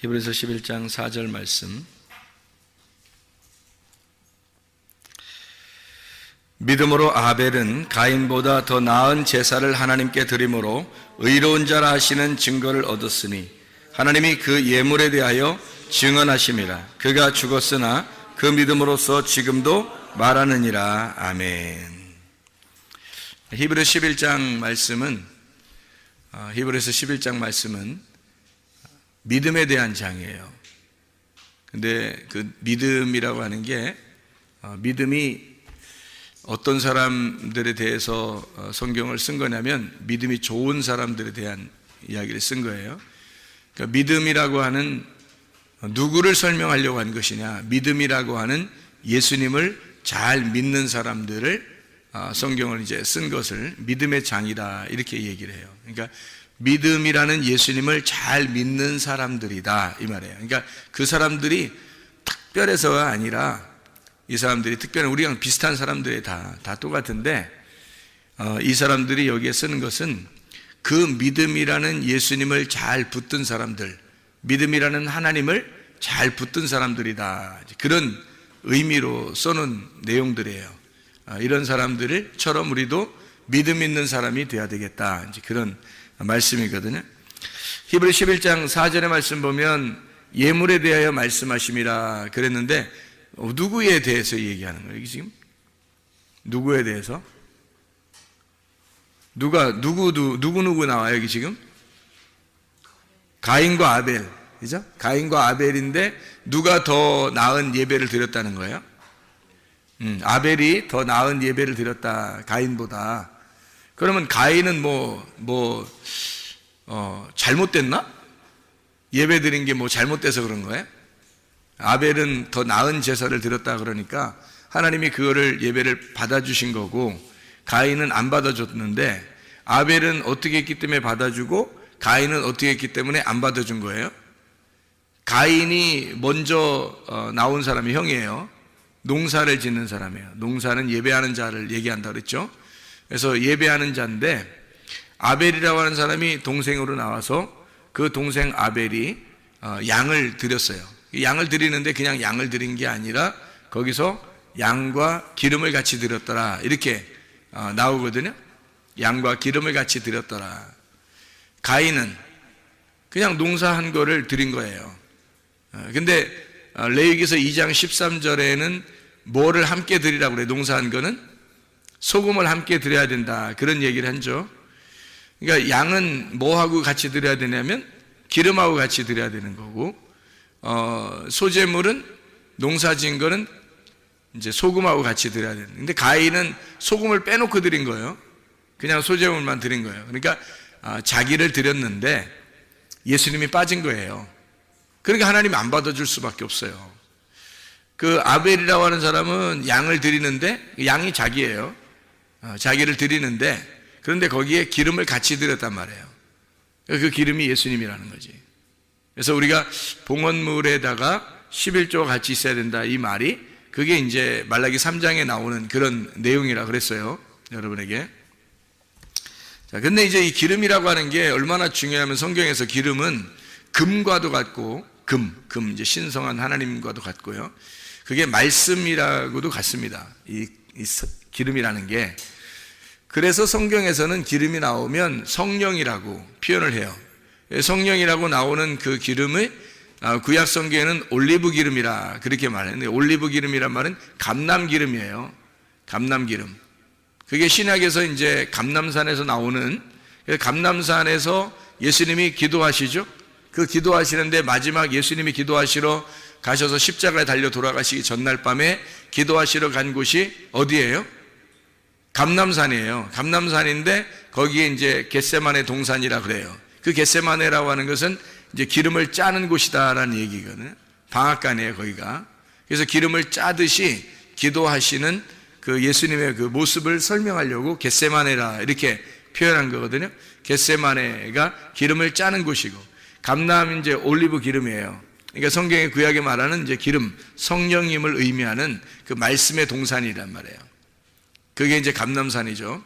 히브리서 11장 4절 말씀. 믿음으로 아벨은 가인보다 더 나은 제사를 하나님께 드림으로 의로운 자라 하시는 증거를 얻었으니 하나님이 그 예물에 대하여 증언하심이라. 그가 죽었으나 그 믿음으로써 지금도 말하느니라. 아멘. 히브리서 11장 말씀은 믿음에 대한 장이에요. 근데 그 믿음이라고 하는 게 믿음이 어떤 사람들에 대해서 성경을 쓴 거냐면 믿음이 좋은 사람들에 대한 이야기를 쓴 거예요. 그러니까 믿음이라고 하는 누구를 설명하려고 한 것이냐, 믿음이라고 하는 예수님을 잘 믿는 사람들을 성경을 이제 쓴 것을 믿음의 장이다 이렇게 얘기를 해요. 그러니까 믿음이라는 예수님을 잘 믿는 사람들이다 이 말이에요. 그러니까 그 사람들이 특별해서가 아니라 이 사람들이 특별한 우리랑 비슷한 사람들이 다 똑같은데 이 사람들이 여기에 쓰는 것은 그 믿음이라는 예수님을 잘 붙든 사람들, 믿음이라는 하나님을 잘 붙든 사람들이다, 그런 의미로 써놓은 내용들이에요. 이런 사람들처럼 우리도 믿음 있는 사람이 돼야 되겠다. 이제 그런 말씀이거든요. 히브리 11장 4절의 말씀 보면 예물에 대하여 말씀하심이라 그랬는데 누구에 대해서 얘기하는 거예요? 지금 누구에 대해서? 누구 나와요, 여기 지금? 가인과 아벨, 그죠? 가인과 아벨인데 누가 더 나은 예배를 드렸다는 거예요? 아벨이 더 나은 예배를 드렸다, 가인보다. 그러면 가인은 잘못됐나? 예배 드린 게 잘못돼서 그런 거예요? 아벨은 더 나은 제사를 드렸다 그러니까 하나님이 그거를 예배를 받아주신 거고, 가인은 안 받아줬는데 아벨은 어떻게 했기 때문에 받아주고 가인은 어떻게 했기 때문에 안 받아준 거예요? 가인이 먼저 나온 사람이 형이에요. 농사를 짓는 사람이에요. 농사는 예배하는 자를 얘기한다 그랬죠. 그래서 예배하는 자인데 아벨이라고 하는 사람이 동생으로 나와서 그 동생 아벨이 양을 드렸어요. 양을 드리는데 그냥 양을 드린 게 아니라 거기서 양과 기름을 같이 드렸더라, 이렇게 나오거든요. 양과 기름을 같이 드렸더라. 가인은 그냥 농사한 거를 드린 거예요. 근데 레위기서 2장 13절에는 뭐를 함께 드리라고 그래요? 농사한 거는 소금을 함께 드려야 된다, 그런 얘기를 하죠. 그러니까 양은 뭐하고 같이 드려야 되냐면 기름하고 같이 드려야 되는 거고, 소재물은 농사 지은 거는 이제 소금하고 같이 드려야 되는. 근데 가인은 소금을 빼놓고 드린 거예요. 그냥 소재물만 드린 거예요. 그러니까 자기를 드렸는데 예수님이 빠진 거예요. 그러니까 하나님이 안 받아줄 수밖에 없어요. 그 아벨이라고 하는 사람은 양을 드리는데 양이 자기예요. 자기를 드리는데 그런데 거기에 기름을 같이 드렸단 말이에요. 그 기름이 예수님이라는 거지. 그래서 우리가 봉헌물에다가 11조가 같이 있어야 된다, 이 말이 그게 이제 말라기 3장에 나오는 그런 내용이라 그랬어요, 여러분에게. 자, 근데 이제 이 기름이라고 하는 게 얼마나 중요하면 성경에서 기름은 금과도 같고, 금 이제 신성한 하나님과도 같고요. 그게 말씀이라고도 같습니다. 이 기름이라는 게. 그래서 성경에서는 기름이 나오면 성령이라고 표현을 해요. 성령이라고 나오는 그 기름을 구약 성경에는 올리브 기름이라 그렇게 말했는데, 올리브 기름이란 말은 감람 기름이에요. 감람 기름. 그게 신약에서 이제 감람산에서 나오는, 감람산에서 예수님이 기도하시죠. 그 기도하시는데 마지막 예수님이 기도하시러 가셔서 십자가에 달려 돌아가시기 전날 밤에 기도하시러 간 곳이 어디예요? 감람산이에요. 감람산인데 거기에 이제 겟세마네 동산이라 그래요. 그 겟세마네라고 하는 것은 이제 기름을 짜는 곳이다라는 얘기거든요. 방앗간이에요, 거기가. 그래서 기름을 짜듯이 기도하시는 그 예수님의 그 모습을 설명하려고 겟세마네라 이렇게 표현한 거거든요. 겟세마네가 기름을 짜는 곳이고, 감람 이제 올리브 기름이에요. 그러니까 성경의 구약에 말하는 이제 기름, 성령님을 의미하는 그 말씀의 동산이란 말이에요. 그게 이제 감람산이죠.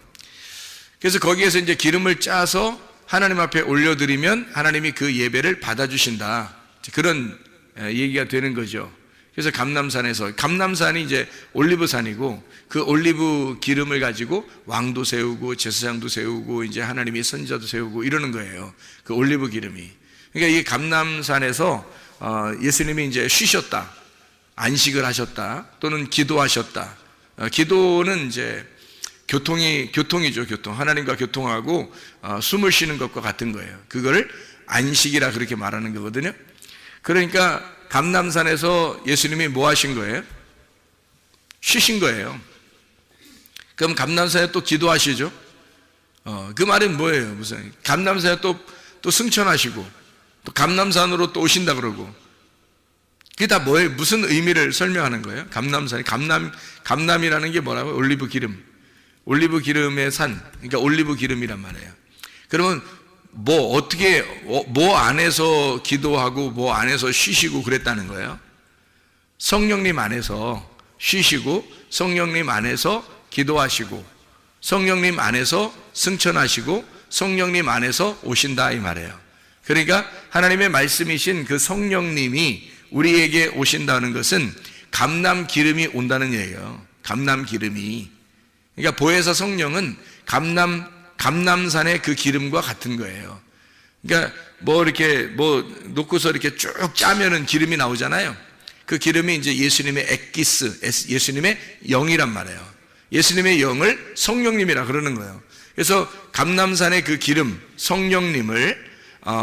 그래서 거기에서 이제 기름을 짜서 하나님 앞에 올려드리면 하나님이 그 예배를 받아주신다, 그런 얘기가 되는 거죠. 그래서 감람산에서, 감람산이 이제 올리브산이고 그 올리브 기름을 가지고 왕도 세우고 제사장도 세우고 이제 하나님이 선지자도 세우고 이러는 거예요, 그 올리브 기름이. 그러니까 이 감람산에서 예수님이 이제 쉬셨다, 안식을 하셨다, 또는 기도하셨다. 기도는 이제 교통이죠, 교통. 하나님과 교통하고 숨을 쉬는 것과 같은 거예요. 그거를 안식이라 그렇게 말하는 거거든요. 그러니까 감람산에서 예수님이 뭐 하신 거예요? 쉬신 거예요. 그럼 감람산에 또 기도하시죠. 그 말은 뭐예요? 무슨 감람산에 또 승천하시고 또 감람산으로 또 오신다 그러고, 그게 다 뭐예요? 무슨 의미를 설명하는 거예요? 감람산이, 감람이라는 게 뭐라고요? 올리브 기름, 올리브 기름의 산, 그러니까 올리브 기름이란 말이에요. 그러면 뭐 안에서 기도하고 뭐 안에서 쉬시고 그랬다는 거예요? 성령님 안에서 쉬시고 성령님 안에서 기도하시고 성령님 안에서 승천하시고 성령님 안에서 오신다, 이 말이에요. 그러니까 하나님의 말씀이신 그 성령님이 우리에게 오신다는 것은 감람 기름이 온다는 얘기예요. 감람 기름이. 그러니까 보혜사 성령은 감람산의 그 기름과 같은 거예요. 그러니까 이렇게 놓고서 이렇게 쭉 짜면은 기름이 나오잖아요. 그 기름이 이제 예수님의 엑기스, 예수님의 영이란 말이에요. 예수님의 영을 성령님이라 그러는 거예요. 그래서 감람산의 그 기름, 성령님을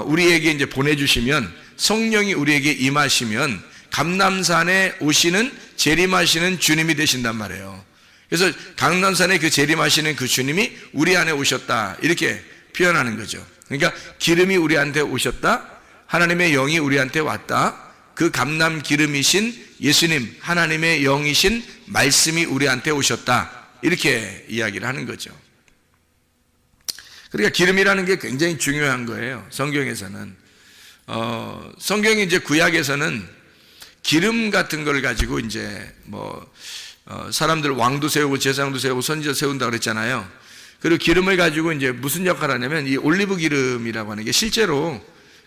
우리에게 이제 보내주시면, 성령이 우리에게 임하시면 감람산에 오시는 재림하시는 주님이 되신단 말이에요. 그래서 감람산에 그 재림하시는 그 주님이 우리 안에 오셨다, 이렇게 표현하는 거죠. 그러니까 기름이 우리한테 오셨다, 하나님의 영이 우리한테 왔다, 그 감람 기름이신 예수님, 하나님의 영이신 말씀이 우리한테 오셨다, 이렇게 이야기를 하는 거죠. 그러니까 기름이라는 게 굉장히 중요한 거예요. 성경에서는 성경이 이제 구약에서는 기름 같은 걸 가지고 이제 사람들 왕도 세우고 제사장도 세우고 선지자 세운다 그랬잖아요. 그리고 기름을 가지고 이제 무슨 역할을 하냐면, 이 올리브 기름이라고 하는 게 실제로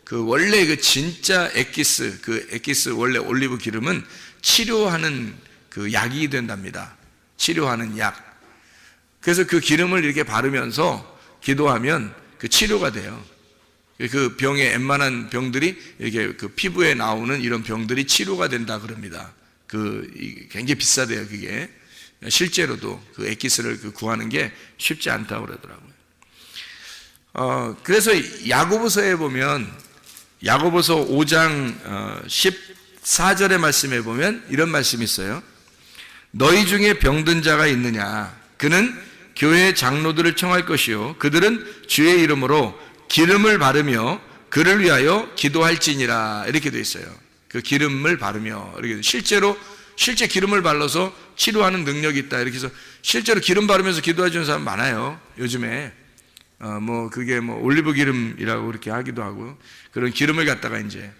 그 원래 그 진짜 엑기스 원래 올리브 기름은 치료하는 그 약이 된답니다. 치료하는 약. 그래서 그 기름을 이렇게 바르면서 기도하면 그 치료가 돼요. 그 병에 웬만한 병들이 이렇게 그 피부에 나오는 이런 병들이 치료가 된다 그럽니다. 굉장히 비싸대요, 그게. 실제로도 그 엑기스를 구하는 게 쉽지 않다고 그러더라고요. 그래서 야고보서에 보면, 야고보서 5장 14절의 말씀에 보면 이런 말씀이 있어요. 너희 중에 병든 자가 있느냐? 그는 교회 장로들을 청할 것이요, 그들은 주의 이름으로 기름을 바르며 그를 위하여 기도할지니라, 이렇게 되어 있어요. 그 기름을 바르며, 이렇게 실제 기름을 발라서 치료하는 능력이 있다, 이렇게 해서 실제로 기름 바르면서 기도해 주는 사람 많아요, 요즘에. 그게 올리브 기름이라고 그렇게 하기도 하고, 그런 기름을 갖다가 이제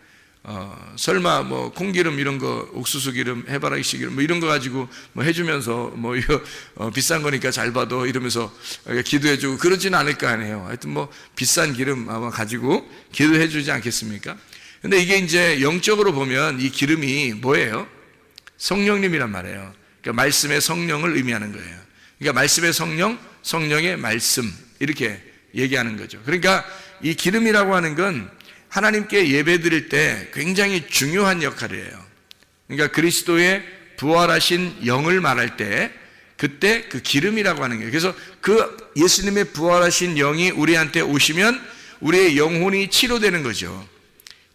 설마 콩기름 이런 거, 옥수수 기름, 해바라기 기름 이런 거 가지고 해주면서 이거 비싼 거니까 잘 받아 이러면서 기도해주고 그러지는 않을 거 아니에요. 하여튼 비싼 기름 아마 가지고 기도해주지 않겠습니까? 근데 이게 이제 영적으로 보면 이 기름이 뭐예요? 성령님이란 말이에요. 그러니까 말씀의 성령을 의미하는 거예요. 그러니까 말씀의 성령, 성령의 말씀, 이렇게 얘기하는 거죠. 그러니까 이 기름이라고 하는 건 하나님께 예배 드릴 때 굉장히 중요한 역할이에요. 그러니까 그리스도의 부활하신 영을 말할 때 그때 그 기름이라고 하는 거예요. 그래서 그 예수님의 부활하신 영이 우리한테 오시면 우리의 영혼이 치료되는 거죠.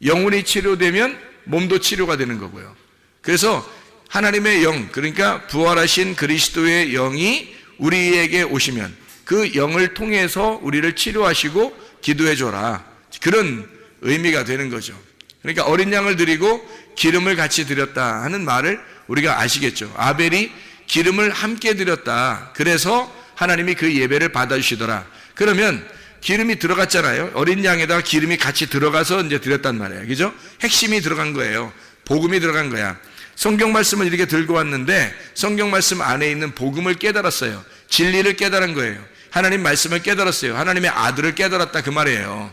영혼이 치료되면 몸도 치료가 되는 거고요. 그래서 하나님의 영, 그러니까 부활하신 그리스도의 영이 우리에게 오시면 그 영을 통해서 우리를 치료하시고 기도해 줘라, 그런 의미가 되는 거죠. 그러니까 어린 양을 드리고 기름을 같이 드렸다 하는 말을 우리가 아시겠죠. 아벨이 기름을 함께 드렸다, 그래서 하나님이 그 예배를 받아주시더라. 그러면 기름이 들어갔잖아요. 어린 양에다가 기름이 같이 들어가서 이제 드렸단 말이에요. 그죠? 핵심이 들어간 거예요. 복음이 들어간 거야. 성경 말씀을 이렇게 들고 왔는데 성경 말씀 안에 있는 복음을 깨달았어요. 진리를 깨달은 거예요. 하나님 말씀을 깨달았어요. 하나님의 아들을 깨달았다, 그 말이에요.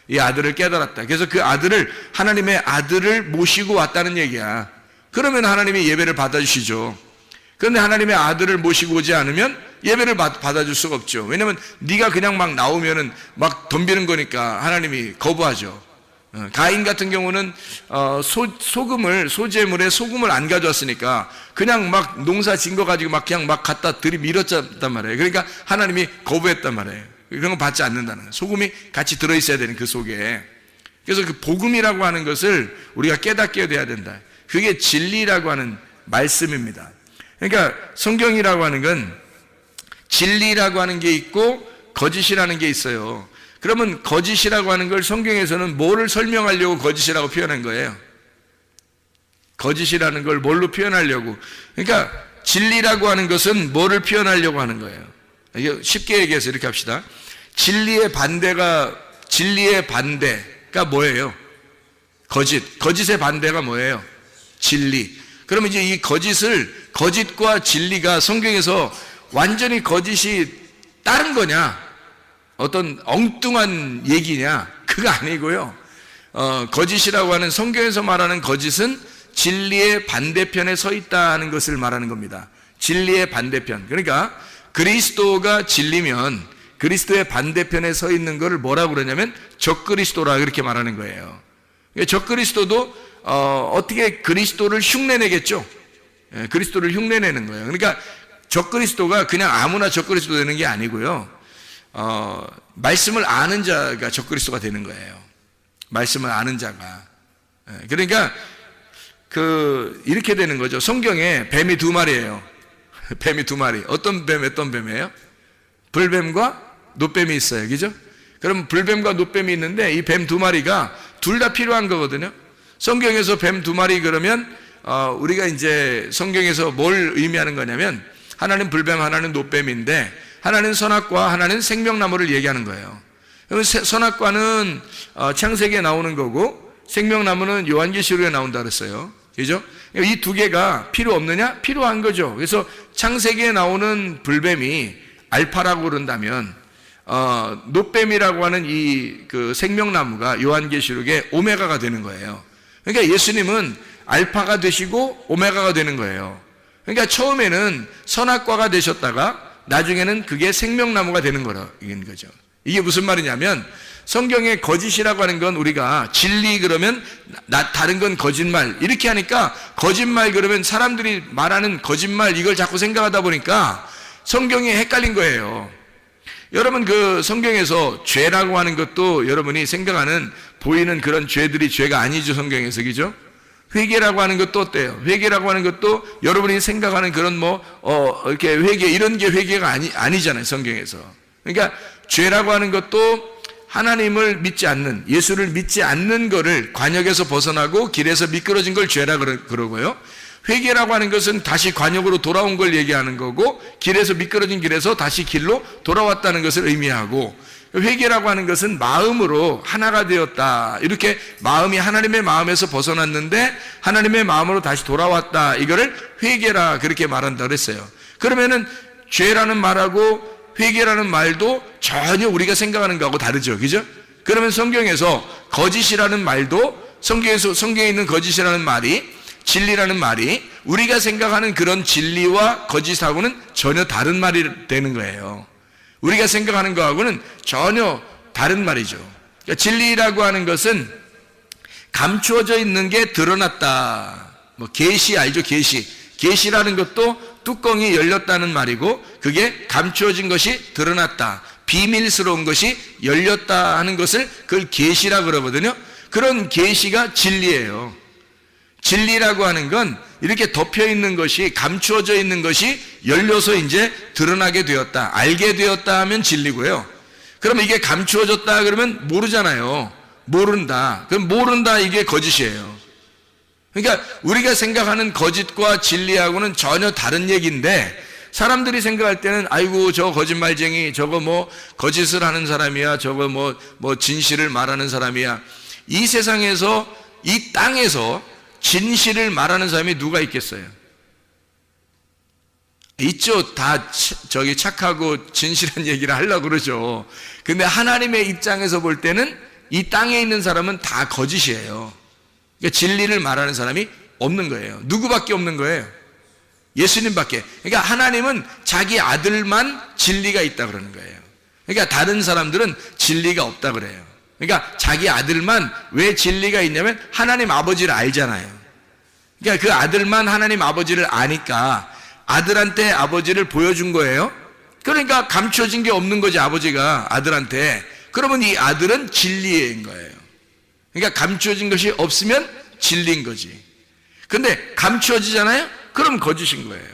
이 아들을 깨달았다. 그래서 그 아들을, 하나님의 아들을 모시고 왔다는 얘기야. 그러면 하나님이 예배를 받아주시죠. 그런데 하나님의 아들을 모시고 오지 않으면 예배를 받아줄 수가 없죠. 왜냐면 네가 그냥 막 나오면은 막 덤비는 거니까 하나님이 거부하죠. 가인 같은 경우는 소재물에 소금을 안 가져왔으니까 그냥 막 농사 진 거 가지고 막 그냥 막 갖다 들이밀었단 말이에요. 그러니까 하나님이 거부했단 말이에요. 그런 거 받지 않는다는 거예요. 소금이 같이 들어있어야 되는 그 속에. 그래서 그 복음이라고 하는 것을 우리가 깨닫게 돼야 된다. 그게 진리라고 하는 말씀입니다. 그러니까 성경이라고 하는 건 진리라고 하는 게 있고 거짓이라는 게 있어요. 그러면 거짓이라고 하는 걸 성경에서는 뭐를 설명하려고 거짓이라고 표현한 거예요? 거짓이라는 걸 뭘로 표현하려고? 그러니까 진리라고 하는 것은 뭐를 표현하려고 하는 거예요? 이게 쉽게 얘기해서 이렇게 합시다. 진리의 반대가 뭐예요? 거짓의 반대가 뭐예요? 진리. 그러면 이제 이 거짓과 진리가 성경에서 완전히 거짓이 다른 거냐, 어떤 엉뚱한 얘기냐, 그거 아니고요. 거짓이라고 하는, 성경에서 말하는 거짓은 진리의 반대편에 서 있다는 것을 말하는 겁니다. 진리의 반대편. 그러니까 그리스도가 진리면 그리스도의 반대편에 서 있는 것을 뭐라고 그러냐면 적그리스도라 그렇게 말하는 거예요. 적그리스도도 어떻게 그리스도를 흉내내겠죠. 그리스도를 흉내내는 거예요. 그러니까 적그리스도가 그냥 아무나 적그리스도 되는 게 아니고요. 말씀을 아는 자가 적그리스도가 되는 거예요. 말씀을 아는 자가. 그러니까 이렇게 되는 거죠. 성경에 뱀이 두 마리예요. 뱀이 두 마리. 어떤 뱀이에요? 불뱀과 노뱀이 있어요. 그죠? 그럼 불뱀과 노뱀이 있는데 이 뱀 두 마리가 둘 다 필요한 거거든요. 성경에서 뱀 두 마리 그러면 우리가 이제 성경에서 뭘 의미하는 거냐면 하나는 불뱀, 하나는 노뱀인데 하나는 선악과, 하나는 생명나무를 얘기하는 거예요. 선악과는 창세기에 나오는 거고 생명나무는 요한계시록에 나온다 그랬어요. 그죠? 이 두 개가 필요 없느냐? 필요한 거죠. 그래서 창세기에 나오는 불뱀이 알파라고 그런다면 노뱀이라고 하는 그 생명나무가 요한계시록의 오메가가 되는 거예요. 그러니까 예수님은 알파가 되시고 오메가가 되는 거예요. 그러니까 처음에는 선악과가 되셨다가 나중에는 그게 생명나무가 되는 거라는 거죠. 이게 무슨 말이냐면 성경에 거짓이라고 하는 건 우리가 진리 그러면 다른 건 거짓말 이렇게 하니까 거짓말 그러면 사람들이 말하는 거짓말 이걸 자꾸 생각하다 보니까 성경이 헷갈린 거예요. 여러분 그 성경에서 죄라고 하는 것도 여러분이 생각하는 보이는 그런 죄들이 죄가 아니죠. 성경에서. 그죠? 회개라고 하는 것도 어때요? 회개라고 하는 것도 여러분이 생각하는 그런 이렇게 회개 이런 게 회개가 아니잖아요. 성경에서. 그러니까 죄라고 하는 것도 하나님을 믿지 않는, 예수를 믿지 않는 거를 관역에서 벗어나고 길에서 미끄러진 걸 죄라 그러고요. 회개라고 하는 것은 다시 관역으로 돌아온 걸 얘기하는 거고 길에서 미끄러진 길에서 다시 길로 돌아왔다는 것을 의미하고 회개라고 하는 것은 마음으로 하나가 되었다. 이렇게 마음이 하나님의 마음에서 벗어났는데 하나님의 마음으로 다시 돌아왔다. 이거를 회개라 그렇게 말한다 그랬어요. 그러면은 죄라는 말하고 회개라는 말도 전혀 우리가 생각하는 거하고 다르죠. 그죠? 그러면 성경에서 거짓이라는 말도 성경에 있는 거짓이라는 말이 진리라는 말이 우리가 생각하는 그런 진리와 거짓하고는 전혀 다른 말이 되는 거예요. 우리가 생각하는 거하고는 전혀 다른 말이죠. 그러니까 진리라고 하는 것은 감추어져 있는 게 드러났다. 계시 알죠? 계시라는 것도 뚜껑이 열렸다는 말이고 그게 감추어진 것이 드러났다. 비밀스러운 것이 열렸다 하는 것을 그걸 계시라 그러거든요. 그런 계시가 진리예요. 진리라고 하는 건 이렇게 덮여 있는 것이 감추어져 있는 것이 열려서 이제 드러나게 되었다. 알게 되었다 하면 진리고요. 그럼 이게 감추어졌다 그러면 모르잖아요. 모른다. 그럼 모른다 이게 거짓이에요. 그러니까 우리가 생각하는 거짓과 진리하고는 전혀 다른 얘기인데 사람들이 생각할 때는 아이고 저 거짓말쟁이 저거 거짓을 하는 사람이야 저거 진실을 말하는 사람이야. 이 세상에서 이 땅에서 진실을 말하는 사람이 누가 있겠어요? 있죠. 다 착하고 진실한 얘기를 하려고 그러죠. 근데 하나님의 입장에서 볼 때는 이 땅에 있는 사람은 다 거짓이에요. 그러니까 진리를 말하는 사람이 없는 거예요. 누구밖에 없는 거예요? 예수님밖에. 그러니까 하나님은 자기 아들만 진리가 있다 그러는 거예요. 그러니까 다른 사람들은 진리가 없다 그래요. 그러니까 자기 아들만 왜 진리가 있냐면 하나님 아버지를 알잖아요. 그러니까 그 아들만 하나님 아버지를 아니까 아들한테 아버지를 보여준 거예요. 그러니까 감춰진 게 없는 거지 아버지가 아들한테. 그러면 이 아들은 진리인 거예요. 그러니까 감추어진 것이 없으면 진리인 거지. 근데 감추어지잖아요? 그럼 거짓인 거예요.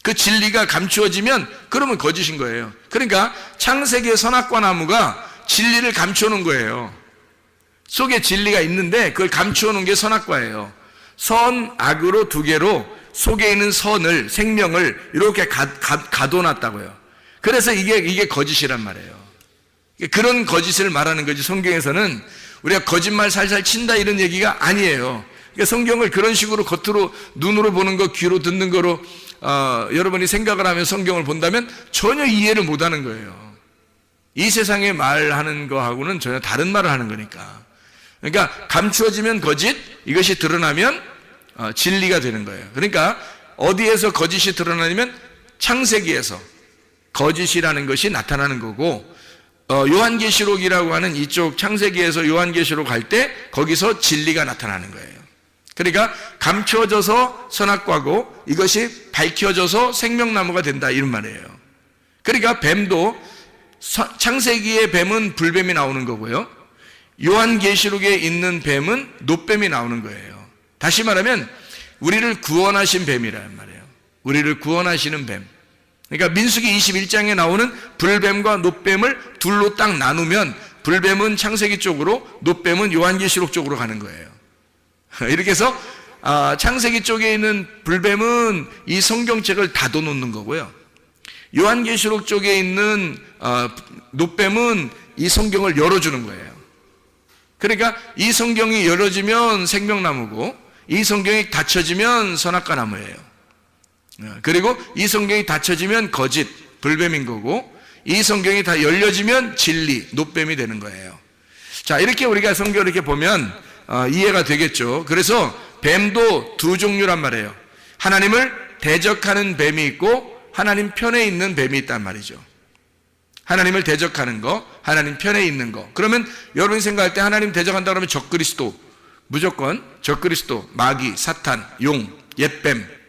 그 진리가 감추어지면 그러면 거짓인 거예요. 그러니까 창세기의 선악과 나무가 진리를 감추어 놓은 거예요. 속에 진리가 있는데 그걸 감추어 놓은 게 선악과예요. 선, 악으로 두 개로 속에 있는 선을, 생명을 이렇게 가둬놨다고요. 그래서 이게 거짓이란 말이에요. 그런 거짓을 말하는 거지. 성경에서는 우리가 거짓말 살살 친다 이런 얘기가 아니에요. 그러니까 성경을 그런 식으로 겉으로 눈으로 보는 거, 귀로 듣는 거로 여러분이 생각을 하면 성경을 본다면 전혀 이해를 못하는 거예요. 이 세상에 말하는 거하고는 전혀 다른 말을 하는 거니까. 그러니까 감추어지면 거짓, 이것이 드러나면 진리가 되는 거예요. 그러니까 어디에서 거짓이 드러나냐면 창세기에서 거짓이라는 것이 나타나는 거고, 요한계시록이라고 하는 이쪽 창세기에서 요한계시록 갈 때 거기서 진리가 나타나는 거예요. 그러니까 감춰져서 선악과고 이것이 밝혀져서 생명나무가 된다, 이런 말이에요. 그러니까 뱀도, 창세기의 뱀은 불뱀이 나오는 거고요, 요한계시록에 있는 뱀은 놋뱀이 나오는 거예요. 다시 말하면 우리를 구원하신 뱀이란 말이에요. 우리를 구원하시는 뱀. 그러니까 민수기 21장에 나오는 불뱀과 놋뱀을 둘로 딱 나누면 불뱀은 창세기 쪽으로, 놋뱀은 요한계시록 쪽으로 가는 거예요. 이렇게 해서 창세기 쪽에 있는 불뱀은 이 성경책을 닫아놓는 거고요, 요한계시록 쪽에 있는 놋뱀은 이 성경을 열어주는 거예요. 그러니까 이 성경이 열어지면 생명나무고, 이 성경이 닫혀지면 선악과 나무예요. 그리고 이 성경이 닫혀지면 거짓, 불뱀인 거고, 이 성경이 다 열려지면 진리, 놋뱀이 되는 거예요. 자, 이렇게 우리가 성경을 이렇게 보면 이해가 되겠죠. 그래서 뱀도 두 종류란 말이에요. 하나님을 대적하는 뱀이 있고 하나님 편에 있는 뱀이 있단 말이죠. 하나님을 대적하는 거, 하나님 편에 있는 거. 그러면 여러분이 생각할 때 하나님 대적한다 그러면 적그리스도, 무조건 적그리스도, 마귀, 사탄, 용, 옛뱀.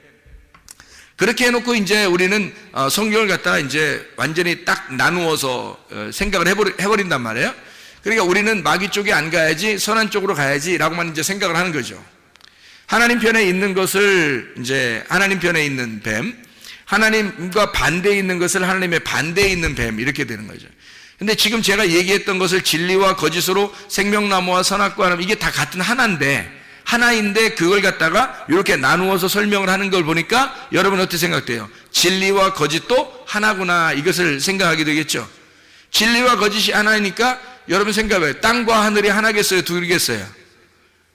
그렇게 해놓고 이제 우리는 성경을 갖다가 이제 완전히 딱 나누어서 생각을 해버린단 말이에요. 그러니까 우리는 마귀 쪽에 안 가야지, 선한 쪽으로 가야지 라고만 이제 생각을 하는 거죠. 하나님 편에 있는 것을 이제 하나님 편에 있는 뱀, 하나님과 반대에 있는 것을 하나님의 반대에 있는 뱀, 이렇게 되는 거죠. 근데 지금 제가 얘기했던 것을 진리와 거짓으로, 생명나무와 선악과, 이게 다 같은 하나인데 그걸 갖다가 이렇게 나누어서 설명을 하는 걸 보니까 여러분 어떻게 생각돼요? 진리와 거짓도 하나구나, 이것을 생각하게 되겠죠. 진리와 거짓이 하나이니까 여러분 생각해봐요. 땅과 하늘이 하나겠어요, 둘이겠어요?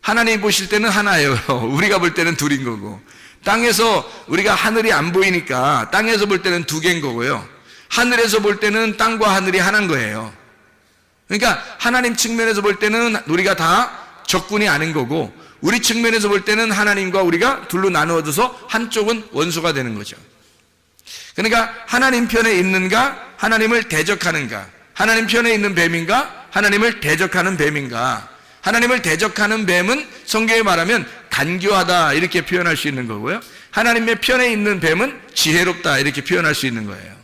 하나님 보실 때는 하나예요. 우리가 볼 때는 둘인 거고, 땅에서 우리가 하늘이 안 보이니까 땅에서 볼 때는 두 개인 거고요, 하늘에서 볼 때는 땅과 하늘이 하나인 거예요. 그러니까 하나님 측면에서 볼 때는 우리가 다 적군이 아닌 거고, 우리 측면에서 볼 때는 하나님과 우리가 둘로 나누어져서 한쪽은 원수가 되는 거죠. 그러니까 하나님 편에 있는가, 하나님을 대적하는가, 하나님 편에 있는 뱀인가, 하나님을 대적하는 뱀인가. 하나님을 대적하는 뱀은 성경에 말하면 간교하다, 이렇게 표현할 수 있는 거고요, 하나님의 편에 있는 뱀은 지혜롭다, 이렇게 표현할 수 있는 거예요.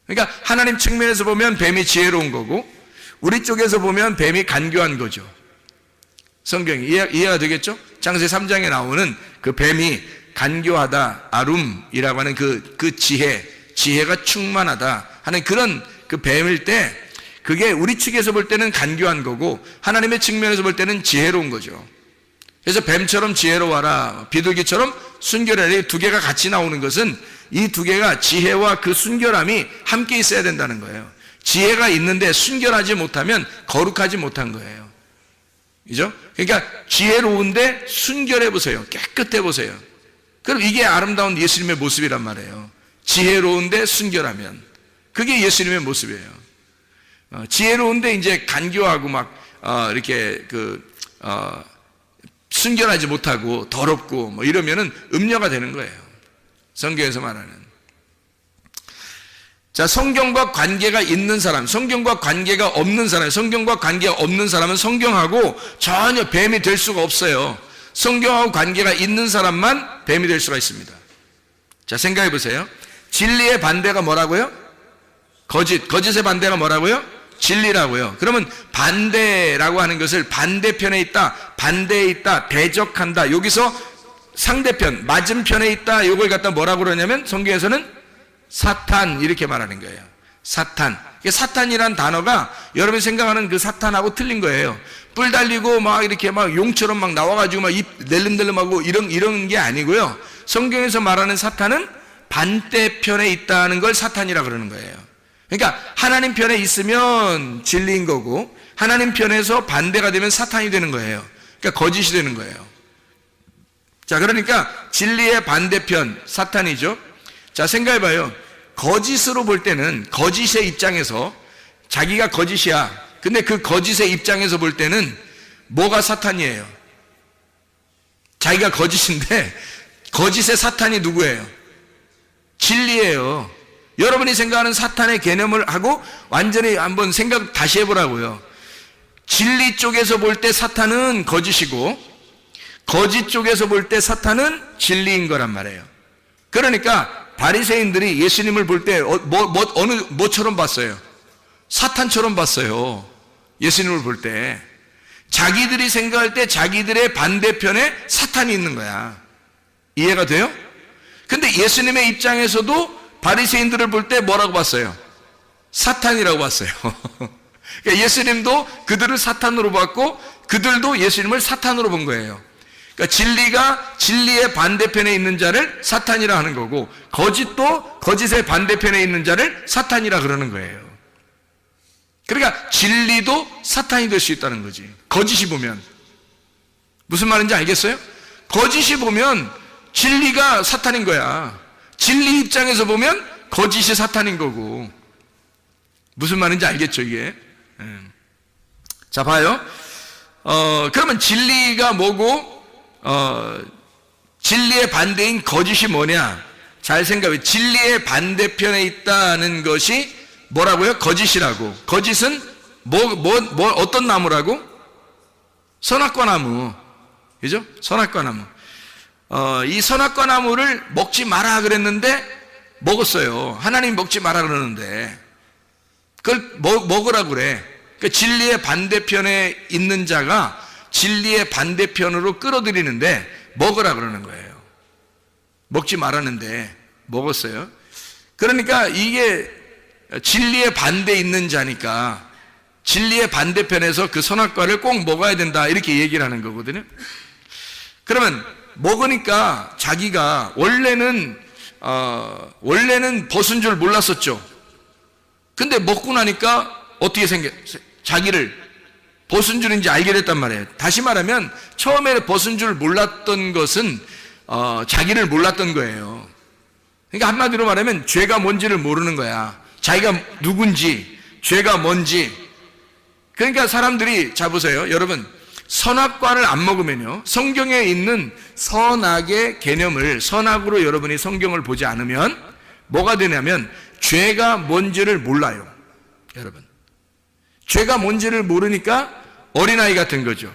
그러니까 하나님 측면에서 보면 뱀이 지혜로운 거고, 우리 쪽에서 보면 뱀이 간교한 거죠. 성경이 이해가 되겠죠? 창세 3장에 나오는 그 뱀이 간교하다, 아룸이라고 하는 그 지혜가 충만하다 하는 그런 그 뱀일 때, 그게 우리 측에서 볼 때는 간교한 거고 하나님의 측면에서 볼 때는 지혜로운 거죠. 그래서 뱀처럼 지혜로워라, 비둘기처럼 순결하라, 이 두 개가 같이 나오는 것은 이 두 개가 지혜와 그 순결함이 함께 있어야 된다는 거예요. 지혜가 있는데 순결하지 못하면 거룩하지 못한 거예요. 그죠? 그러니까 지혜로운데 순결해 보세요. 깨끗해 보세요. 그럼 이게 아름다운 예수님의 모습이란 말이에요. 지혜로운데 순결하면 그게 예수님의 모습이에요. 지혜로운데 이제 간교하고 막 이렇게 순결하지 못하고 더럽고 뭐 이러면은 음녀가 되는 거예요. 성경에서 말하는. 자, 성경과 관계가 있는 사람, 성경과 관계가 없는 사람, 성경과 관계가 없는 사람은 성경하고 전혀 뱀이 될 수가 없어요. 성경하고 관계가 있는 사람만 뱀이 될 수가 있습니다. 자, 생각해 보세요. 진리의 반대가 뭐라고요? 거짓. 거짓의 반대가 뭐라고요? 진리라고요. 그러면 반대라고 하는 것을 반대편에 있다, 반대에 있다, 대적한다, 여기서 상대편, 맞은편에 있다, 이걸 갖다 뭐라고 그러냐면 성경에서는 사탄, 이렇게 말하는 거예요. 사탄. 사탄이란 단어가 여러분이 생각하는 그 사탄하고 틀린 거예요. 뿔 달리고 막 이렇게 막 용처럼 막 나와가지고 막 입 낼름낼름하고 이런 게 아니고요. 성경에서 말하는 사탄은 반대편에 있다는 걸 사탄이라 그러는 거예요. 그러니까 하나님 편에 있으면 진리인 거고, 하나님 편에서 반대가 되면 사탄이 되는 거예요. 그러니까 거짓이 되는 거예요. 자, 그러니까 진리의 반대편 사탄이죠. 자, 생각해봐요. 거짓으로 볼 때는, 거짓의 입장에서 자기가 거짓이야. 근데 그 거짓의 입장에서 볼 때는 뭐가 사탄이에요? 자기가 거짓인데 거짓의 사탄이 누구예요? 진리예요. 여러분이 생각하는 사탄의 개념을 하고 완전히 한번 생각 다시 해보라고요. 진리 쪽에서 볼 때 사탄은 거짓이고 거짓 쪽에서 볼 때 사탄은 진리인 거란 말이에요. 그러니까 바리새인들이 예수님을 볼 때 뭐처럼 봤어요? 사탄처럼 봤어요. 예수님을 볼 때. 자기들이 생각할 때 자기들의 반대편에 사탄이 있는 거야. 이해가 돼요? 근데 예수님의 입장에서도 바리새인들을 볼 때 뭐라고 봤어요? 사탄이라고 봤어요. 그러니까 예수님도 그들을 사탄으로 봤고 그들도 예수님을 사탄으로 본 거예요. 그러니까 진리가 진리의 반대편에 있는 자를 사탄이라 하는 거고 거짓도 거짓의 반대편에 있는 자를 사탄이라 그러는 거예요. 그러니까 진리도 사탄이 될 수 있다는 거지. 거짓이 보면. 무슨 말인지 알겠어요? 거짓이 보면 진리가 사탄인 거야. 진리 입장에서 보면 거짓이 사탄인 거고. 무슨 말인지 알겠죠, 이게? 자, 봐요. 그러면 진리가 뭐고, 진리의 반대인 거짓이 뭐냐? 잘 생각해. 진리의 반대편에 있다는 것이 뭐라고요? 거짓이라고. 거짓은 어떤 나무라고? 선악과 나무. 그죠? 선악과 나무. 이 선악과 나무를 먹지 마라 그랬는데 먹었어요. 하나님 먹지 마라 그러는데 그걸 먹으라고 그래. 그러니까 진리의 반대편에 있는 자가 진리의 반대편으로 끌어들이는데 먹으라 그러는 거예요. 먹지 말았는데 먹었어요. 그러니까 이게 진리의 반대에 있는 자니까 진리의 반대편에서 그 선악과를 꼭 먹어야 된다 이렇게 얘기를 하는 거거든요. 그러면 먹으니까 자기가 원래는 벗은 줄 몰랐었죠. 근데 먹고 나니까 어떻게 자기를 벗은 줄인지 알게 됐단 말이에요. 다시 말하면 처음에 벗은 줄 몰랐던 것은 자기를 몰랐던 거예요. 그러니까 한마디로 말하면 죄가 뭔지를 모르는 거야. 자기가 누군지, 죄가 뭔지. 그러니까 사람들이, 자 보세요 여러분, 선악과를 안 먹으면요, 성경에 있는 선악의 개념을, 선악으로 여러분이 성경을 보지 않으면 뭐가 되냐면 죄가 뭔지를 몰라요. 여러분, 죄가 뭔지를 모르니까 어린아이 같은 거죠.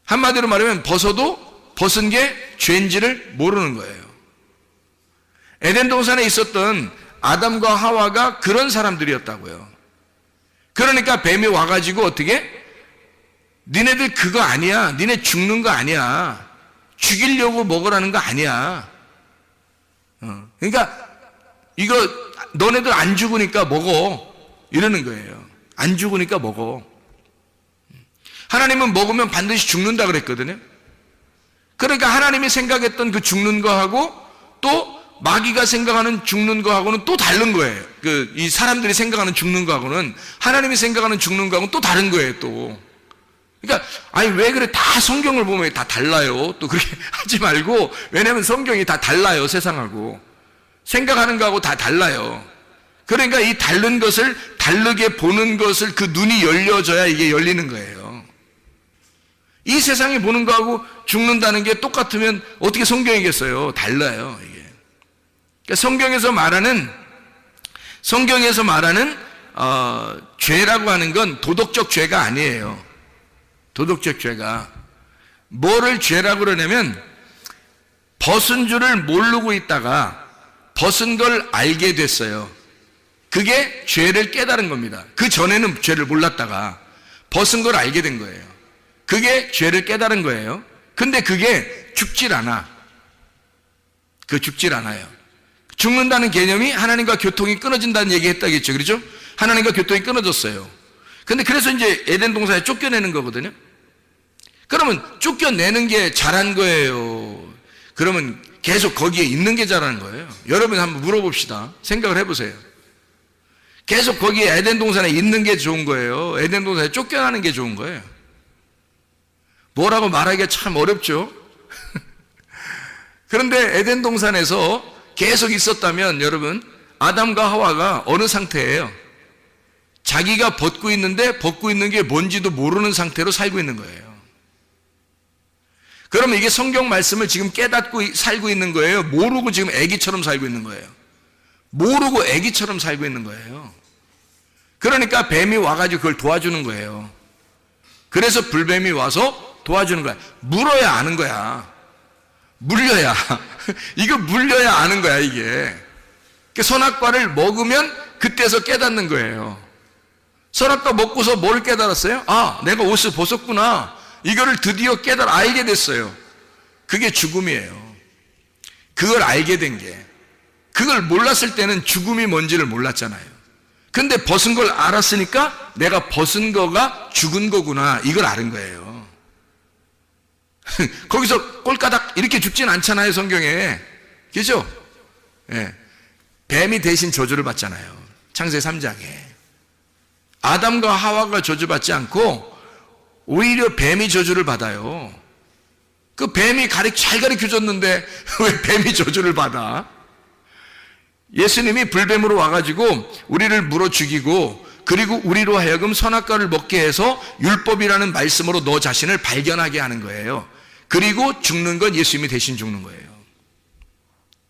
한마디로 말하면 벗은 게 죄인지를 모르는 거예요. 에덴 동산에 있었던 아담과 하와가 그런 사람들이었다고요. 그러니까 뱀이 와가지고 어떻게? 니네들 그거 아니야. 니네 죽는 거 아니야. 죽이려고 먹으라는 거 아니야. 그러니까 이거 너네들 안 죽으니까 먹어. 이러는 거예요. 안 죽으니까 먹어. 하나님은 먹으면 반드시 죽는다 그랬거든요. 그러니까 하나님이 생각했던 그 죽는 거하고 또 마귀가 생각하는 죽는 거하고는 또 다른 거예요. 이 사람들이 생각하는 죽는 거하고는, 하나님이 생각하는 죽는 거하고는 또 다른 거예요, 또. 그러니까, 아니, 왜 그래? 다 성경을 보면 다 달라요. 또 그렇게 하지 말고, 왜냐면 성경이 다 달라요, 세상하고. 생각하는 거하고 다 달라요. 그러니까 이 다른 것을, 다르게 보는 것을 그 눈이 열려져야 이게 열리는 거예요. 이 세상이 보는 거하고 죽는다는 게 똑같으면 어떻게 성경이겠어요? 달라요, 이게. 그러니까 성경에서 말하는 죄라고 하는 건 도덕적 죄가 아니에요. 도덕적 죄가. 뭐를 죄라고 그러냐면 벗은 줄을 모르고 있다가 벗은 걸 알게 됐어요. 그게 죄를 깨달은 겁니다. 그 전에는 죄를 몰랐다가 벗은 걸 알게 된 거예요. 그게 죄를 깨달은 거예요. 근데 그게 죽질 않아. 죽질 않아요. 죽는다는 개념이 하나님과 교통이 끊어진다는 얘기 했다겠죠. 그렇죠? 하나님과 교통이 끊어졌어요. 근데 그래서 이제 에덴 동산에 쫓겨내는 거거든요. 그러면 쫓겨내는 게 잘한 거예요? 그러면 계속 거기에 있는 게 잘한 거예요? 여러분 한번 물어봅시다. 생각을 해보세요. 계속 거기에 에덴 동산에 있는 게 좋은 거예요? 에덴 동산에 쫓겨나는 게 좋은 거예요? 뭐라고 말하기가 참 어렵죠? 그런데 에덴 동산에서 계속 있었다면 여러분, 아담과 하와가 어느 상태예요? 자기가 벗고 있는데 벗고 있는 게 뭔지도 모르는 상태로 살고 있는 거예요. 그러면 이게 성경 말씀을 지금 깨닫고 살고 있는 거예요? 모르고 지금 애기처럼 살고 있는 거예요? 모르고 애기처럼 살고 있는 거예요. 그러니까 뱀이 와가지고 그걸 도와주는 거예요. 그래서 불뱀이 와서 도와주는 거야. 물어야 아는 거야. 물려야. 이거 물려야 아는 거야, 이게. 선악과를 먹으면 그때서 깨닫는 거예요. 선악과 먹고서 뭘 깨달았어요? 아, 내가 옷을 벗었구나. 이거를 드디어 알게 됐어요. 그게 죽음이에요. 그걸 알게 된 게. 그걸 몰랐을 때는 죽음이 뭔지를 몰랐잖아요. 근데 벗은 걸 알았으니까 내가 벗은 거가 죽은 거구나. 이걸 아는 거예요. 거기서 꼴까닥 이렇게 죽진 않잖아요, 성경에. 그죠? 예. 뱀이 대신 저주를 받잖아요. 창세기 3장에. 아담과 하와가 저주받지 않고 오히려 뱀이 저주를 받아요. 그 뱀이 잘 가르쳐줬는데 왜 뱀이 저주를 받아? 예수님이 불뱀으로 와가지고 우리를 물어 죽이고, 그리고 우리로 하여금 선악과를 먹게 해서 율법이라는 말씀으로 너 자신을 발견하게 하는 거예요. 그리고 죽는 건 예수님이 대신 죽는 거예요.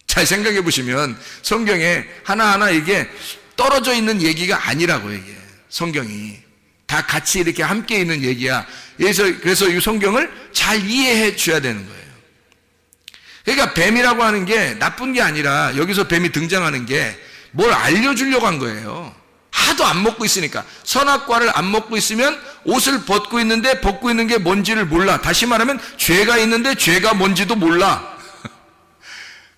잘 생각해 보시면 성경에 하나하나 이게 떨어져 있는 얘기가 아니라고, 이게 성경이 다 같이 이렇게 함께 있는 얘기야. 그래서 이 성경을 잘 이해해 줘야 되는 거예요. 그러니까 뱀이라고 하는 게 나쁜 게 아니라 여기서 뱀이 등장하는 게 뭘 알려주려고 한 거예요. 하도 안 먹고 있으니까. 선악과를 안 먹고 있으면 옷을 벗고 있는데 벗고 있는 게 뭔지를 몰라. 다시 말하면 죄가 있는데 죄가 뭔지도 몰라.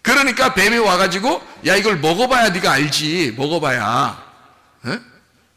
그러니까 뱀이 와가지고 야, 이걸 먹어봐야 네가 알지. 먹어봐야. 에?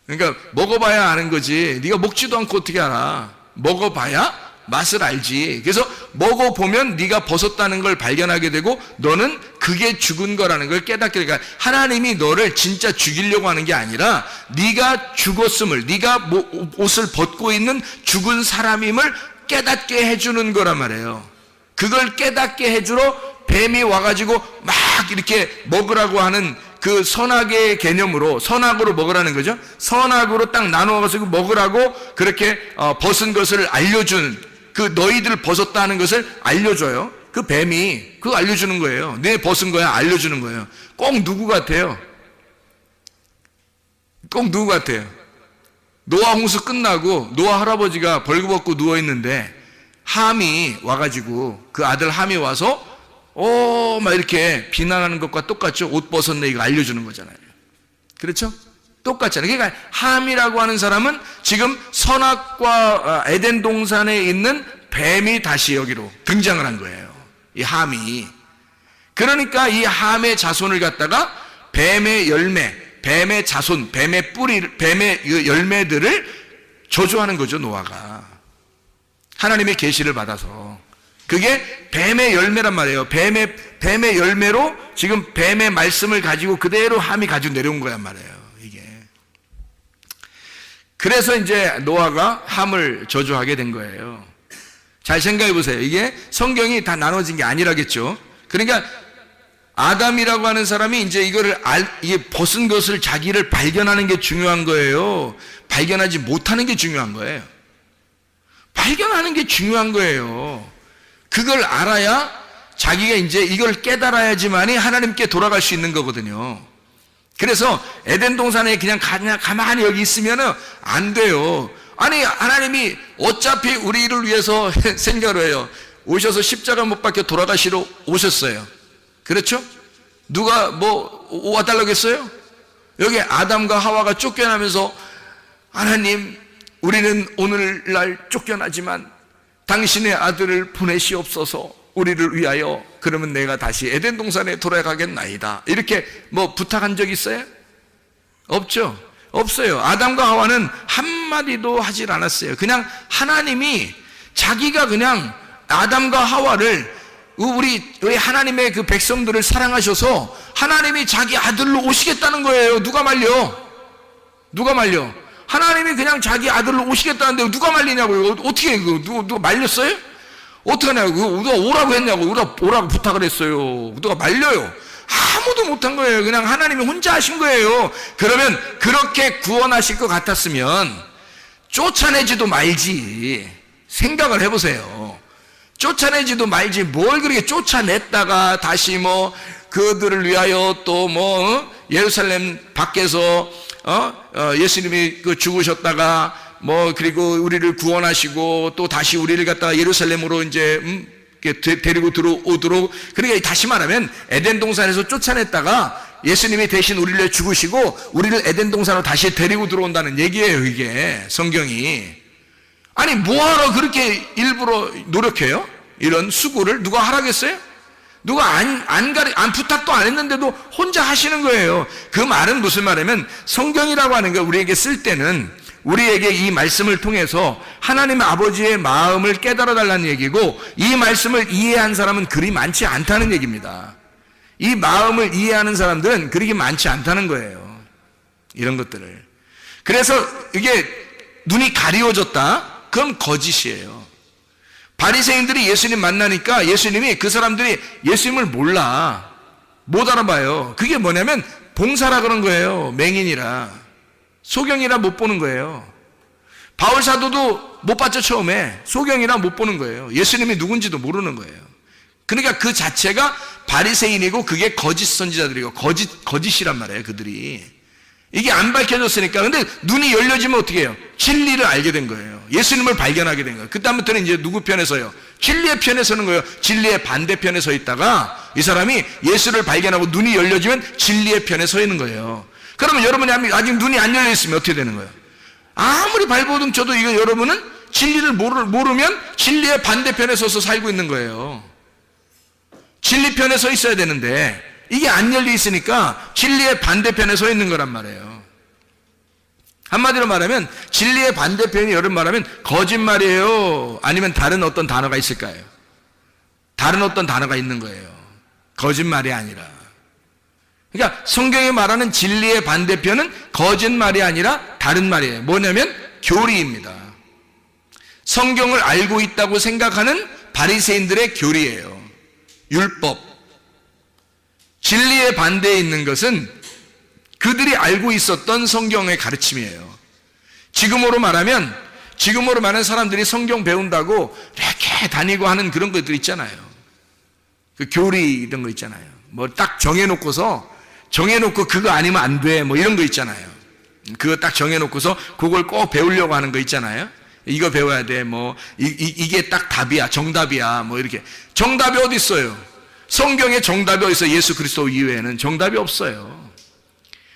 그러니까 먹어봐야 아는 거지. 네가 먹지도 않고 어떻게 알아. 먹어봐야 맛을 알지. 그래서 먹어보면 네가 벗었다는 걸 발견하게 되고 너는 그게 죽은 거라는 걸 깨닫게. 그러니까 하나님이 너를 진짜 죽이려고 하는 게 아니라 네가 죽었음을, 네가 옷을 벗고 있는 죽은 사람임을 깨닫게 해주는 거란 말이에요. 그걸 깨닫게 해주러 뱀이 와가지고 막 이렇게 먹으라고 하는 그 선악의 개념으로, 선악으로 먹으라는 거죠. 선악으로 딱 나누어가지고 먹으라고 그렇게 벗은 것을 알려준, 그 너희들 벗었다는 것을 알려줘요. 그 뱀이 그거 알려주는 거예요. 내 벗은 거야 알려주는 거예요. 꼭 누구 같아요? 꼭 누구 같아요? 노아 홍수 끝나고 노아 할아버지가 벌거벗고 누워있는데 함이 와가지고, 그 아들 함이 와서 막 이렇게 비난하는 것과 똑같죠. 옷 벗었네 이거 알려주는 거잖아요. 그렇죠? 똑같잖아요. 그러니까 함이라고 하는 사람은 지금 선악과 에덴 동산에 있는 뱀이 다시 여기로 등장을 한 거예요. 이 함이. 그러니까 이 함의 자손을 갖다가 뱀의 열매, 뱀의 자손, 뱀의 뿌리, 뱀의 열매들을 저주하는 거죠, 노아가. 하나님의 계시를 받아서. 그게 뱀의 열매란 말이에요. 뱀의 열매로 지금 뱀의 말씀을 가지고 그대로 함이 가지고 내려온 거란 말이에요. 이게. 그래서 이제 노아가 함을 저주하게 된 거예요. 잘 생각해 보세요. 이게 성경이 다 나눠진 게 아니라겠죠. 그러니까 아담이라고 하는 사람이 이제 이게 벗은 것을 자기를 발견하는 게 중요한 거예요. 발견하지 못하는 게 중요한 거예요. 발견하는 게 중요한 거예요. 그걸 알아야 자기가 이제 이걸 깨달아야지만이 하나님께 돌아갈 수 있는 거거든요. 그래서 에덴 동산에 그냥 가만히 여기 있으면은 안 돼요. 아니, 하나님이 어차피 우리를 위해서 생각을 해요. 오셔서 십자가 못 박혀 돌아가시러 오셨어요. 그렇죠? 누가 와달라고 했어요? 여기 아담과 하와가 쫓겨나면서 하나님, 우리는 오늘날 쫓겨나지만 당신의 아들을 보내시옵소서, 우리를 위하여. 그러면 내가 다시 에덴 동산에 돌아가겠나이다. 이렇게 부탁한 적 있어요? 없죠? 없어요. 아담과 하와는 한마디도 하질 않았어요. 그냥 하나님이 자기가 그냥 아담과 하와를, 우리 하나님의 그 백성들을 사랑하셔서 하나님이 자기 아들로 오시겠다는 거예요. 누가 말려? 누가 말려? 하나님이 그냥 자기 아들로 오시겠다는데 누가 말리냐고요? 어떻게 누가 말렸어요? 어떡하냐고. 누가 오라고 했냐고. 오라고 부탁을 했어요. 누가 말려요? 아무도 못한 거예요. 그냥 하나님이 혼자 하신 거예요. 그러면 그렇게 구원하실 것 같았으면 쫓아내지도 말지. 생각을 해보세요. 쫓아내지도 말지 뭘 그렇게 쫓아냈다가 다시 그들을 위하여 또 예루살렘 밖에서 예수님이 죽으셨다가 그리고 우리를 구원하시고 또 다시 우리를 갖다가 예루살렘으로 이제 데리고 들어오도록, 그러니까 다시 말하면 에덴 동산에서 쫓아냈다가 예수님이 대신 우리를 죽으시고 우리를 에덴 동산으로 다시 데리고 들어온다는 얘기예요. 이게 성경이. 아니 뭐하러 그렇게 일부러 노력해요? 이런 수고를 누가 하라겠어요? 누가 안 부탁도 안 했는데도 혼자 하시는 거예요. 그 말은 무슨 말이냐면, 성경이라고 하는 거 우리에게 쓸 때는 우리에게 이 말씀을 통해서 하나님 아버지의 마음을 깨달아 달라는 얘기고, 이 말씀을 이해한 사람은 그리 많지 않다는 얘기입니다. 이 마음을 이해하는 사람들은 그렇게 많지 않다는 거예요. 이런 것들을. 그래서 이게 눈이 가리워졌다? 그건 거짓이에요. 바리새인들이 예수님 만나니까 예수님이, 그 사람들이 예수님을 몰라, 못 알아봐요. 그게 뭐냐면 봉사라 그런 거예요. 맹인이라, 소경이라 못 보는 거예요. 바울 사도도 못 봤죠. 처음에 소경이라 못 보는 거예요. 예수님이 누군지도 모르는 거예요. 그러니까 그 자체가 바리새인이고 그게 거짓 선지자들이고 거짓이란 말이에요. 그들이 이게 안 밝혀졌으니까. 근데 눈이 열려지면 어떻게 해요? 진리를 알게 된 거예요. 예수님을 발견하게 된 거예요. 그 다음부터는 이제 누구 편에 서요? 진리의 편에 서는 거예요. 진리의 반대편에 서 있다가 이 사람이 예수를 발견하고 눈이 열려지면 진리의 편에 서 있는 거예요. 그러면 여러분이 아직 눈이 안 열려 있으면 어떻게 되는 거예요? 아무리 발버둥 쳐도 이거 여러분은 진리를 모르면 진리의 반대편에 서서 살고 있는 거예요. 진리 편에 서 있어야 되는데 이게 안 열려 있으니까 진리의 반대편에 서 있는 거란 말이에요. 한마디로 말하면 진리의 반대편이 여러분 말하면 거짓말이에요? 아니면 다른 어떤 단어가 있을까요? 다른 어떤 단어가 있는 거예요. 거짓말이 아니라. 그러니까 성경이 말하는 진리의 반대편은 거짓말이 아니라 다른 말이에요. 뭐냐면 교리입니다. 성경을 알고 있다고 생각하는 바리새인들의 교리예요. 율법. 진리의 반대에 있는 것은 그들이 알고 있었던 성경의 가르침이에요. 지금으로 말하면 사람들이 성경 배운다고 이렇게 다니고 하는 그런 것들 있잖아요. 그 교리 이런 거 있잖아요. 뭐 딱 정해놓고 그거 아니면 안 돼, 뭐 이런 거 있잖아요. 그거 딱 정해놓고서 그걸 꼭 배우려고 하는 거 있잖아요. 이거 배워야 돼, 뭐 이게 딱 답이야, 정답이야, 뭐 이렇게. 정답이 어디 있어요? 성경에 정답이 어디 있어요? 예수 그리스도 이외에는 정답이 없어요.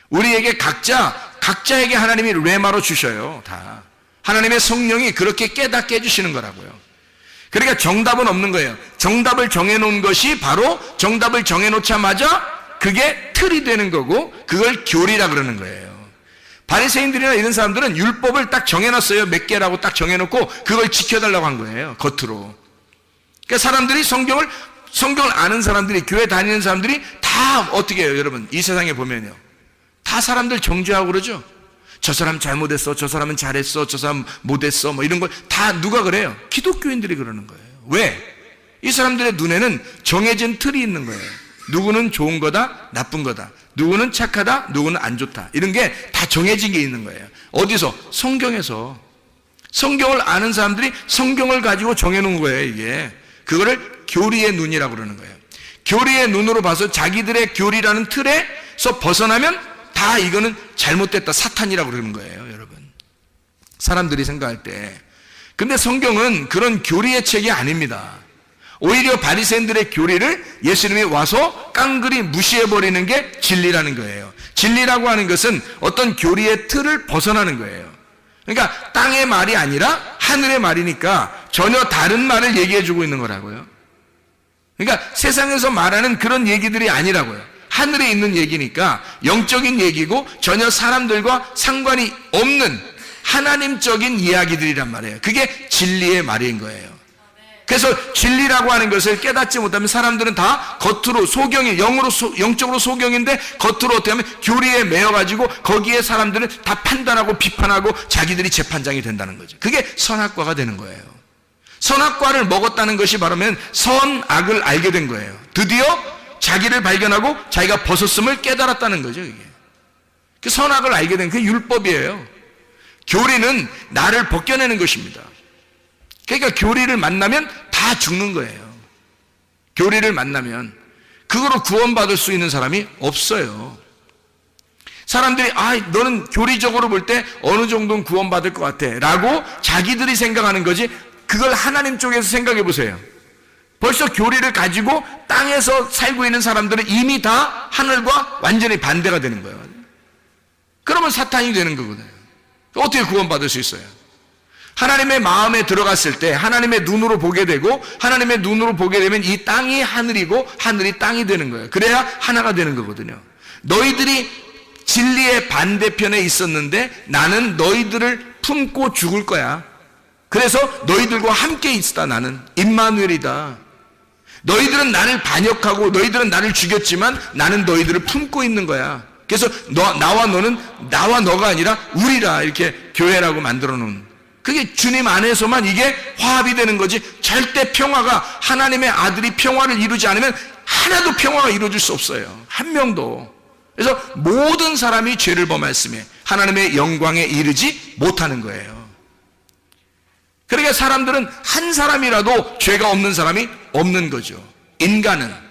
우리에게 각자에게 하나님이 레마로 주셔요. 다 하나님의 성령이 그렇게 깨닫게 해주시는 거라고요. 그러니까 정답은 없는 거예요. 정답을 정해놓은 것이 바로 정답을 정해놓자마자 그게 틀이 되는 거고, 그걸 교리라 그러는 거예요. 바리새인들이나 이런 사람들은 율법을 딱 정해놨어요. 몇 개라고 딱 정해놓고 그걸 지켜달라고 한 거예요. 겉으로. 그러니까 사람들이 성경을 아는 사람들이, 교회 다니는 사람들이 다 어떻게 해요? 여러분 이 세상에 보면요, 다 사람들 정죄하고 그러죠. 저 사람 잘못했어, 저 사람은 잘했어, 저 사람 못했어, 뭐 이런 걸 다 누가 그래요? 기독교인들이 그러는 거예요. 왜? 이 사람들의 눈에는 정해진 틀이 있는 거예요. 누구는 좋은 거다, 나쁜 거다, 누구는 착하다, 누구는 안 좋다, 이런 게 다 정해진 게 있는 거예요. 어디서? 성경에서. 성경을 아는 사람들이 성경을 가지고 정해놓은 거예요. 이게 그거를 교리의 눈이라고 그러는 거예요. 교리의 눈으로 봐서 자기들의 교리라는 틀에서 벗어나면 다 이거는 잘못됐다, 사탄이라고 그러는 거예요. 여러분, 사람들이 생각할 때. 근데 성경은 그런 교리의 책이 아닙니다. 오히려 바리새인들의 교리를 예수님이 와서 깡그리 무시해버리는 게 진리라는 거예요. 진리라고 하는 것은 어떤 교리의 틀을 벗어나는 거예요. 그러니까 땅의 말이 아니라 하늘의 말이니까 전혀 다른 말을 얘기해주고 있는 거라고요. 그러니까 세상에서 말하는 그런 얘기들이 아니라고요. 하늘에 있는 얘기니까 영적인 얘기고 전혀 사람들과 상관이 없는 하나님적인 이야기들이란 말이에요. 그게 진리의 말인 거예요. 그래서 진리라고 하는 것을 깨닫지 못하면 사람들은 다 겉으로 소경이, 영적으로 소경인데 겉으로 어떻게 하면 교리에 매여가지고 거기에 사람들은 다 판단하고 비판하고 자기들이 재판장이 된다는 거죠. 그게 선악과가 되는 거예요. 선악과를 먹었다는 것이 바로면 선악을 알게 된 거예요. 드디어 자기를 발견하고 자기가 벗었음을 깨달았다는 거죠. 이게 그 선악을 알게 된 그 율법이에요. 교리는 나를 벗겨내는 것입니다. 그러니까 교리를 만나면 다 죽는 거예요. 교리를 만나면 그거로 구원받을 수 있는 사람이 없어요. 사람들이 너는 교리적으로 볼 때 어느 정도는 구원받을 것 같아 라고 자기들이 생각하는 거지, 그걸 하나님 쪽에서 생각해 보세요. 벌써 교리를 가지고 땅에서 살고 있는 사람들은 이미 다 하늘과 완전히 반대가 되는 거예요. 그러면 사탄이 되는 거거든요. 어떻게 구원받을 수 있어요? 하나님의 마음에 들어갔을 때 하나님의 눈으로 보게 되고, 하나님의 눈으로 보게 되면 이 땅이 하늘이고 하늘이 땅이 되는 거예요. 그래야 하나가 되는 거거든요. 너희들이 진리의 반대편에 있었는데 나는 너희들을 품고 죽을 거야. 그래서 너희들과 함께 있다. 나는 임마누엘이다. 너희들은 나를 반역하고 너희들은 나를 죽였지만 나는 너희들을 품고 있는 거야. 그래서 나와 너가 아니라 우리라, 이렇게 교회라고 만들어 놓은, 그게 주님 안에서만 이게 화합이 되는 거지, 절대 평화가, 하나님의 아들이 평화를 이루지 않으면 하나도 평화가 이루어질 수 없어요. 한 명도. 그래서 모든 사람이 죄를 범했음에 하나님의 영광에 이르지 못하는 거예요. 그러니까 사람들은 한 사람이라도 죄가 없는 사람이 없는 거죠. 인간은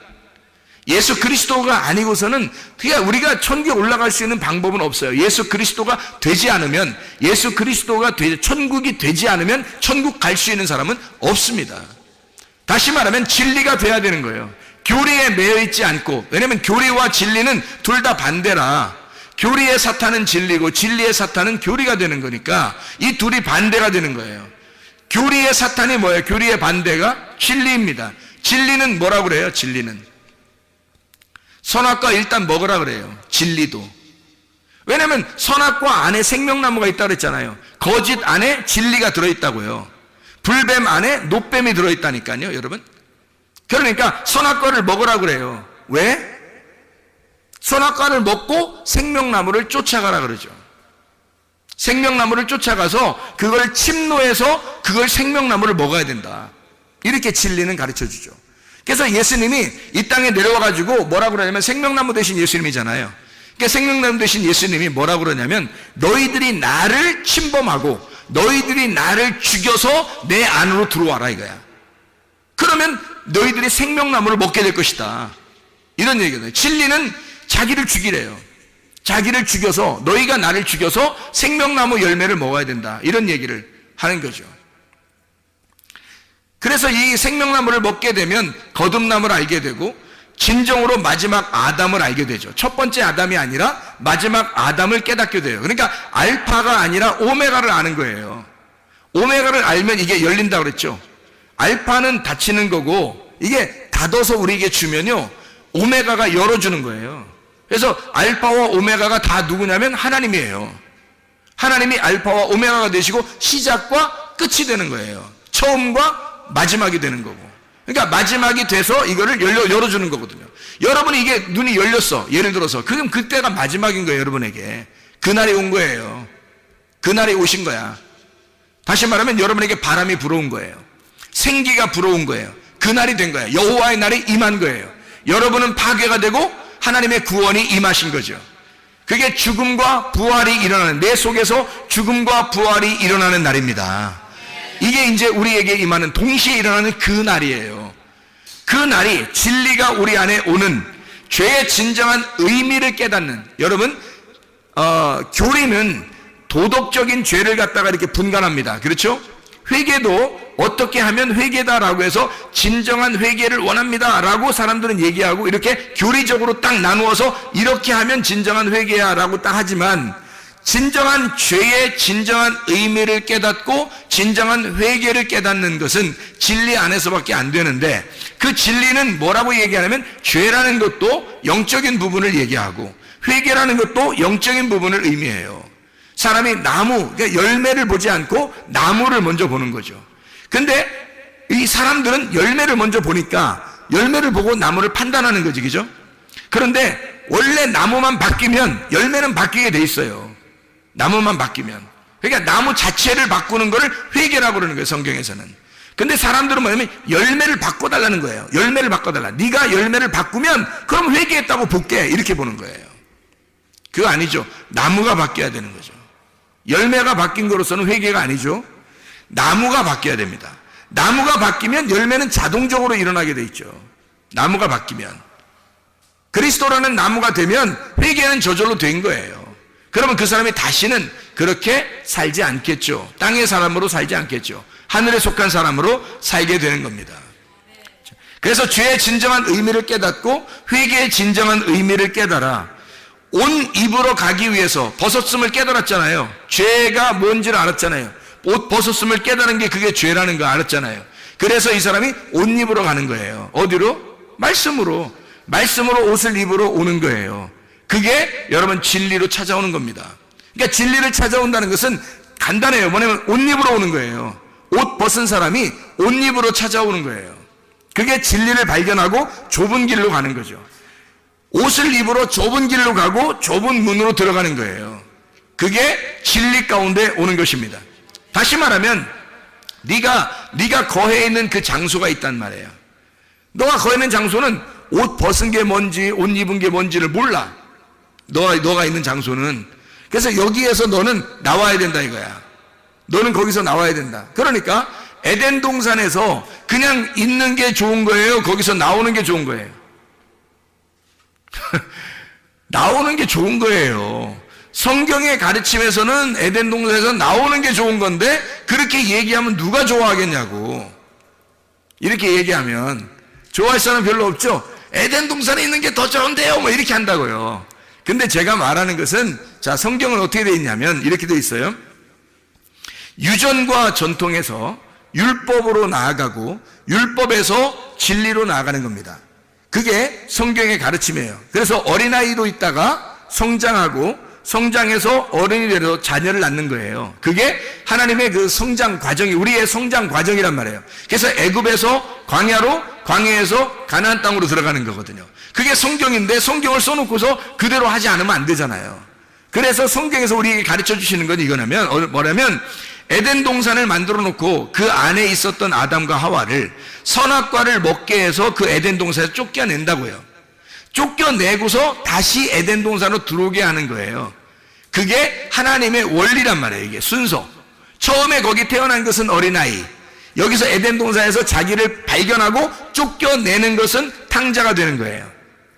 예수 그리스도가 아니고서는 그냥 우리가 천국에 올라갈 수 있는 방법은 없어요. 예수 그리스도가 되지 않으면, 천국이 되지 않으면 천국 갈 수 있는 사람은 없습니다. 다시 말하면 진리가 돼야 되는 거예요. 교리에 매여 있지 않고, 왜냐하면 교리와 진리는 둘 다 반대라. 교리의 사탄은 진리고 진리의 사탄은 교리가 되는 거니까 이 둘이 반대가 되는 거예요. 교리의 사탄이 뭐예요? 교리의 반대가 진리입니다. 진리는 뭐라고 그래요? 진리는 선악과 일단 먹으라 그래요. 진리도. 왜냐하면 선악과 안에 생명나무가 있다고 그랬잖아요. 거짓 안에 진리가 들어있다고요. 불뱀 안에 노뱀이 들어있다니까요, 여러분. 그러니까 선악과를 먹으라 그래요. 왜? 선악과를 먹고 생명나무를 쫓아가라 그러죠. 생명나무를 쫓아가서 그걸 침노해서 그걸 생명나무를 먹어야 된다. 이렇게 진리는 가르쳐 주죠. 그래서 예수님이 이 땅에 내려와가지고 뭐라고 그러냐면, 생명나무 대신 예수님이잖아요. 그러니까 생명나무 대신 예수님이 뭐라고 그러냐면, 너희들이 나를 침범하고 너희들이 나를 죽여서 내 안으로 들어와라 이거야. 그러면 너희들이 생명나무를 먹게 될 것이다. 이런 얘기거든요. 진리는 자기를 죽이래요. 자기를 죽여서, 너희가 나를 죽여서 생명나무 열매를 먹어야 된다. 이런 얘기를 하는 거죠. 그래서 이 생명나무를 먹게 되면 거듭남을 알게 되고 진정으로 마지막 아담을 알게 되죠. 첫 번째 아담이 아니라 마지막 아담을 깨닫게 돼요. 그러니까 알파가 아니라 오메가를 아는 거예요. 오메가를 알면 이게 열린다고 그랬죠. 알파는 닫히는 거고, 이게 닫아서 우리에게 주면요, 오메가가 열어주는 거예요. 그래서 알파와 오메가가 다 누구냐면 하나님이에요. 하나님이 알파와 오메가가 되시고 시작과 끝이 되는 거예요. 처음과 마지막이 되는 거고. 그러니까 마지막이 돼서 이거를 열어주는 거거든요. 여러분이 이게 눈이 열렸어, 예를 들어서. 그럼 그때가 마지막인 거예요, 여러분에게. 그날이 온 거예요. 그날이 오신 거야. 다시 말하면 여러분에게 바람이 불어온 거예요. 생기가 불어온 거예요. 그날이 된 거예요. 여호와의 날이 임한 거예요. 여러분은 파괴가 되고 하나님의 구원이 임하신 거죠. 그게 죽음과 부활이 일어나는, 내 속에서 죽음과 부활이 일어나는 날입니다. 이게 이제 우리에게 임하는, 동시에 일어나는 그 날이에요. 그 날이 진리가 우리 안에 오는, 죄의 진정한 의미를 깨닫는, 여러분, 교리는 도덕적인 죄를 갖다가 이렇게 분간합니다. 그렇죠? 회개도 어떻게 하면 회개다라고 해서 진정한 회개를 원합니다 라고 사람들은 얘기하고, 이렇게 교리적으로 딱 나누어서 이렇게 하면 진정한 회개야 라고 딱 하지만, 진정한 죄의 진정한 의미를 깨닫고 진정한 회개를 깨닫는 것은 진리 안에서밖에 안 되는데, 그 진리는 뭐라고 얘기하냐면, 죄라는 것도 영적인 부분을 얘기하고 회개라는 것도 영적인 부분을 의미해요. 사람이 나무, 그러니까 열매를 보지 않고 나무를 먼저 보는 거죠. 근데 이 사람들은 열매를 먼저 보니까 열매를 보고 나무를 판단하는 거지, 그죠? 그런데 원래 나무만 바뀌면 열매는 바뀌게 돼 있어요. 나무만 바뀌면. 그러니까 나무 자체를 바꾸는 거를 회개라고 그러는 거예요, 성경에서는. 근데 사람들은 뭐냐면 열매를 바꿔달라는 거예요. 열매를 바꿔달라. 네가 열매를 바꾸면 그럼 회개했다고 볼게, 이렇게 보는 거예요. 그거 아니죠. 나무가 바뀌어야 되는 거죠. 열매가 바뀐 거로서는 회개가 아니죠. 나무가 바뀌어야 됩니다. 나무가 바뀌면 열매는 자동적으로 일어나게 돼 있죠. 나무가 바뀌면. 그리스도라는 나무가 되면 회개는 저절로 된 거예요. 그러면 그 사람이 다시는 그렇게 살지 않겠죠. 땅의 사람으로 살지 않겠죠. 하늘에 속한 사람으로 살게 되는 겁니다. 그래서 죄의 진정한 의미를 깨닫고 회개의 진정한 의미를 깨달아 온 입으로 가기 위해서 벗었음을 깨달았잖아요. 죄가 뭔지를 알았잖아요. 옷 벗었음을 깨달은 게 그게 죄라는 거 알았잖아요. 그래서 이 사람이 옷 입으로 가는 거예요. 어디로? 말씀으로 옷을 입으로 오는 거예요. 그게 여러분 진리로 찾아오는 겁니다. 그러니까 진리를 찾아온다는 것은 간단해요. 뭐냐면 옷 입으로 오는 거예요. 옷 벗은 사람이 옷 입으로 찾아오는 거예요. 그게 진리를 발견하고 좁은 길로 가는 거죠. 옷을 입으로 좁은 길로 가고 좁은 문으로 들어가는 거예요. 그게 진리 가운데 오는 것입니다. 다시 말하면 네가 거해 있는 그 장소가 있단 말이에요. 너가 거해 있는 장소는 옷 벗은 게 뭔지 옷 입은 게 뭔지를 몰라. 너가 있는 장소는. 그래서 여기에서 너는 나와야 된다 이거야. 너는 거기서 나와야 된다. 그러니까 에덴 동산에서 그냥 있는 게 좋은 거예요? 거기서 나오는 게 좋은 거예요? 나오는 게 좋은 거예요. 성경의 가르침에서는 에덴 동산에서 나오는 게 좋은 건데 그렇게 얘기하면 누가 좋아하겠냐고. 이렇게 얘기하면 좋아할 사람 별로 없죠. 에덴 동산에 있는 게 더 좋은데요 뭐 이렇게 한다고요. 근데 제가 말하는 것은 자, 성경은 어떻게 되어 있냐면 이렇게 되어 있어요. 유전과 전통에서 율법으로 나아가고 율법에서 진리로 나아가는 겁니다. 그게 성경의 가르침이에요. 그래서 어린아이로 있다가 성장하고 성장해서 어른이 되어서 자녀를 낳는 거예요. 그게 하나님의 그 성장 과정이 우리의 성장 과정이란 말이에요. 그래서 애굽에서 광야로, 광야에서 가나안 땅으로 들어가는 거거든요. 그게 성경인데 성경을 써놓고서 그대로 하지 않으면 안 되잖아요. 그래서 성경에서 우리에게 가르쳐 주시는 건 이거냐면 뭐냐면 에덴 동산을 만들어 놓고 그 안에 있었던 아담과 하와를 선악과를 먹게 해서 그 에덴 동산에서 쫓겨낸다고요. 쫓겨내고서 다시 에덴 동산으로 들어오게 하는 거예요. 그게 하나님의 원리란 말이에요. 이게 순서. 처음에 거기 태어난 것은 어린아이. 여기서 에덴 동산에서 자기를 발견하고 쫓겨내는 것은 탕자가 되는 거예요.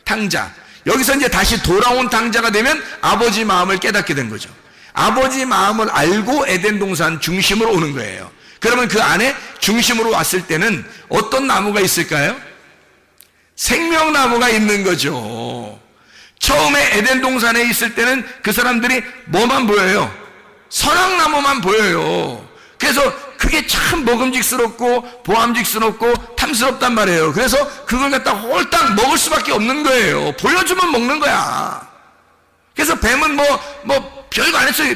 탕자. 여기서 이제 다시 돌아온 탕자가 되면 아버지 마음을 깨닫게 된 거죠. 아버지 마음을 알고 에덴 동산 중심으로 오는 거예요. 그러면 그 안에 중심으로 왔을 때는 어떤 나무가 있을까요? 생명나무가 있는 거죠. 처음에 에덴 동산에 있을 때는 그 사람들이 뭐만 보여요? 선악나무만 보여요. 그래서 그게 참 먹음직스럽고 보암직스럽고 탐스럽단 말이에요. 그래서 그걸 갖다 홀딱 먹을 수밖에 없는 거예요. 보여주면 먹는 거야. 그래서 뱀은 별거 안 했어요.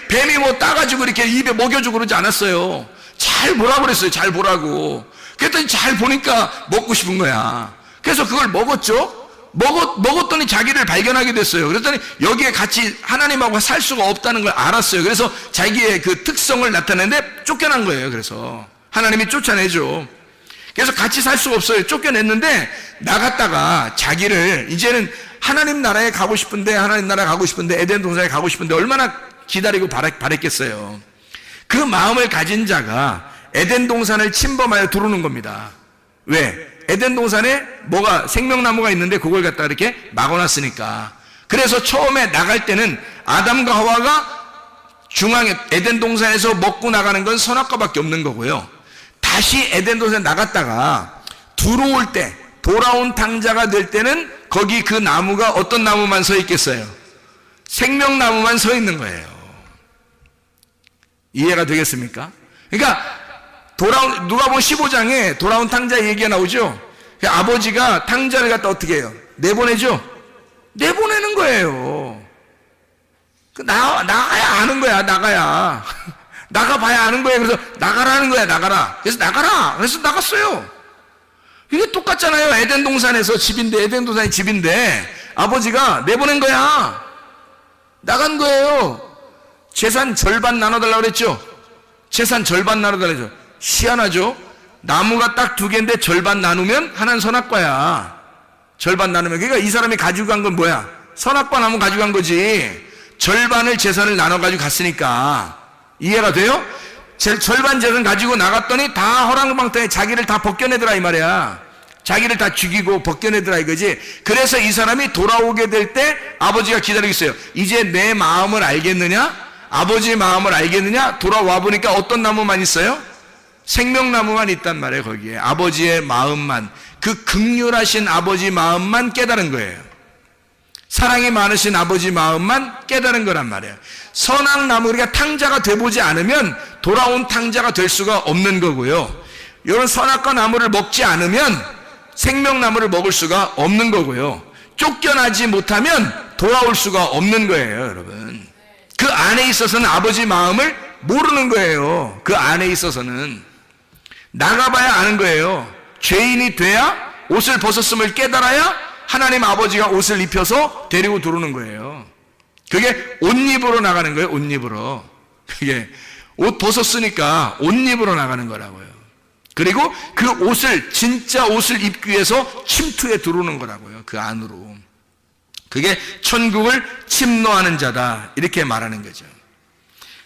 뱀이 뭐 따가지고 이렇게 입에 먹여주고 그러지 않았어요. 잘 보라고 그랬어요. 잘 보라고. 그랬더니 잘 보니까 먹고 싶은 거야. 그래서 그걸 먹었죠. 먹었더니 자기를 발견하게 됐어요. 그랬더니 여기에 같이 하나님하고 살 수가 없다는 걸 알았어요. 그래서 자기의 그 특성을 나타내는데 쫓겨난 거예요. 그래서 하나님이 쫓아내죠. 그래서 같이 살 수가 없어요. 쫓겨냈는데 나갔다가 자기를 이제는 하나님 나라에 가고 싶은데 에덴 동산에 가고 싶은데 얼마나 기다리고 바랬겠어요. 그 마음을 가진 자가 에덴 동산을 침범하여 들어오는 겁니다. 왜? 에덴 동산에 뭐가 생명나무가 있는데 그걸 갖다 이렇게 막아놨으니까. 그래서 처음에 나갈 때는 아담과 하와가 중앙에 에덴 동산에서 먹고 나가는 건 선악과밖에 없는 거고요. 다시 에덴 동산에 나갔다가 들어올 때 돌아온 탕자가 될 때는 거기 그 나무가 어떤 나무만 서 있겠어요? 생명나무만 서 있는 거예요. 이해가 되겠습니까? 그러니까 누가복음 15장에 돌아온 탕자 얘기가 나오죠. 아버지가 탕자를 갖다 어떻게 해요? 내보내죠. 내보내는 거예요. 나가야 아는 거야. 나가봐야 아는 거예요. 그래서 나가라는 거야. 나가라. 그래서 나가라. 그래서 나갔어요. 이게 똑같잖아요. 에덴 동산에서 에덴 동산이 집인데 아버지가 내보낸 거야. 나간 거예요. 재산 절반 나눠달라고 그랬죠. 재산 절반 나눠달라고 그랬죠. 희한하죠? 나무가 딱 2개인데 절반 나누면 하나는 선악과야. 절반 나누면. 그러니까 이 사람이 가지고 간 건 뭐야? 선악과 나무 가지고 간 거지. 절반을 재산을 나눠가지고 갔으니까. 이해가 돼요? 절반 재산 가지고 나갔더니 다 허랑방탕에 자기를 다 벗겨내더라 이 말이야. 자기를 다 죽이고 벗겨내더라 이거지. 그래서 이 사람이 돌아오게 될 때 아버지가 기다리고 있어요. 이제 내 마음을 알겠느냐? 아버지의 마음을 알겠느냐? 돌아와 보니까 어떤 나무만 있어요? 생명나무만 있단 말이에요. 거기에 아버지의 마음만, 그 긍휼하신 아버지 마음만 깨달은 거예요. 사랑이 많으신 아버지 마음만 깨달은 거란 말이에요. 선악 나무, 우리가 탕자가 돼보지 않으면 돌아온 탕자가 될 수가 없는 거고요. 이런 선악과 나무를 먹지 않으면 생명나무를 먹을 수가 없는 거고요. 쫓겨나지 못하면 돌아올 수가 없는 거예요, 여러분. 그 안에 있어서는 아버지 마음을 모르는 거예요. 그 안에 있어서는 나가봐야 아는 거예요. 죄인이 돼야, 옷을 벗었음을 깨달아야 하나님 아버지가 옷을 입혀서 데리고 들어오는 거예요. 그게 옷 입으로 나가는 거예요. 옷 입으로. 그게 옷 벗었으니까 옷 입으로 나가는 거라고요. 그리고 그 옷을, 진짜 옷을 입기 위해서 침투에 들어오는 거라고요. 그 안으로. 그게 천국을 침노하는 자다, 이렇게 말하는 거죠.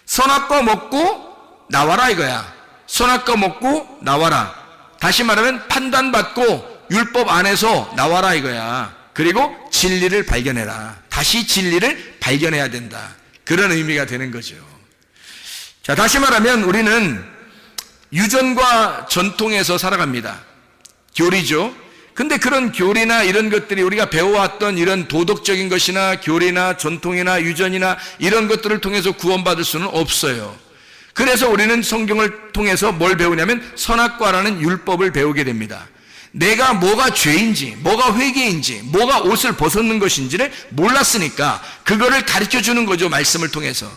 선악과 먹고 나와라 이거야. 선악과 먹고 나와라. 다시 말하면 판단받고 율법 안에서 나와라 이거야. 그리고 진리를 발견해라. 다시 진리를 발견해야 된다, 그런 의미가 되는 거죠. 자, 다시 말하면 우리는 유전과 전통에서 살아갑니다. 교리죠. 근데 그런 교리나 이런 것들이 우리가 배워왔던 이런 도덕적인 것이나 교리나 전통이나 유전이나 이런 것들을 통해서 구원받을 수는 없어요. 그래서 우리는 성경을 통해서 뭘 배우냐면 선악과라는 율법을 배우게 됩니다. 내가 뭐가 죄인지, 뭐가 회개인지, 뭐가 옷을 벗었는 것인지를 몰랐으니까 그거를 가르쳐 주는 거죠. 말씀을 통해서.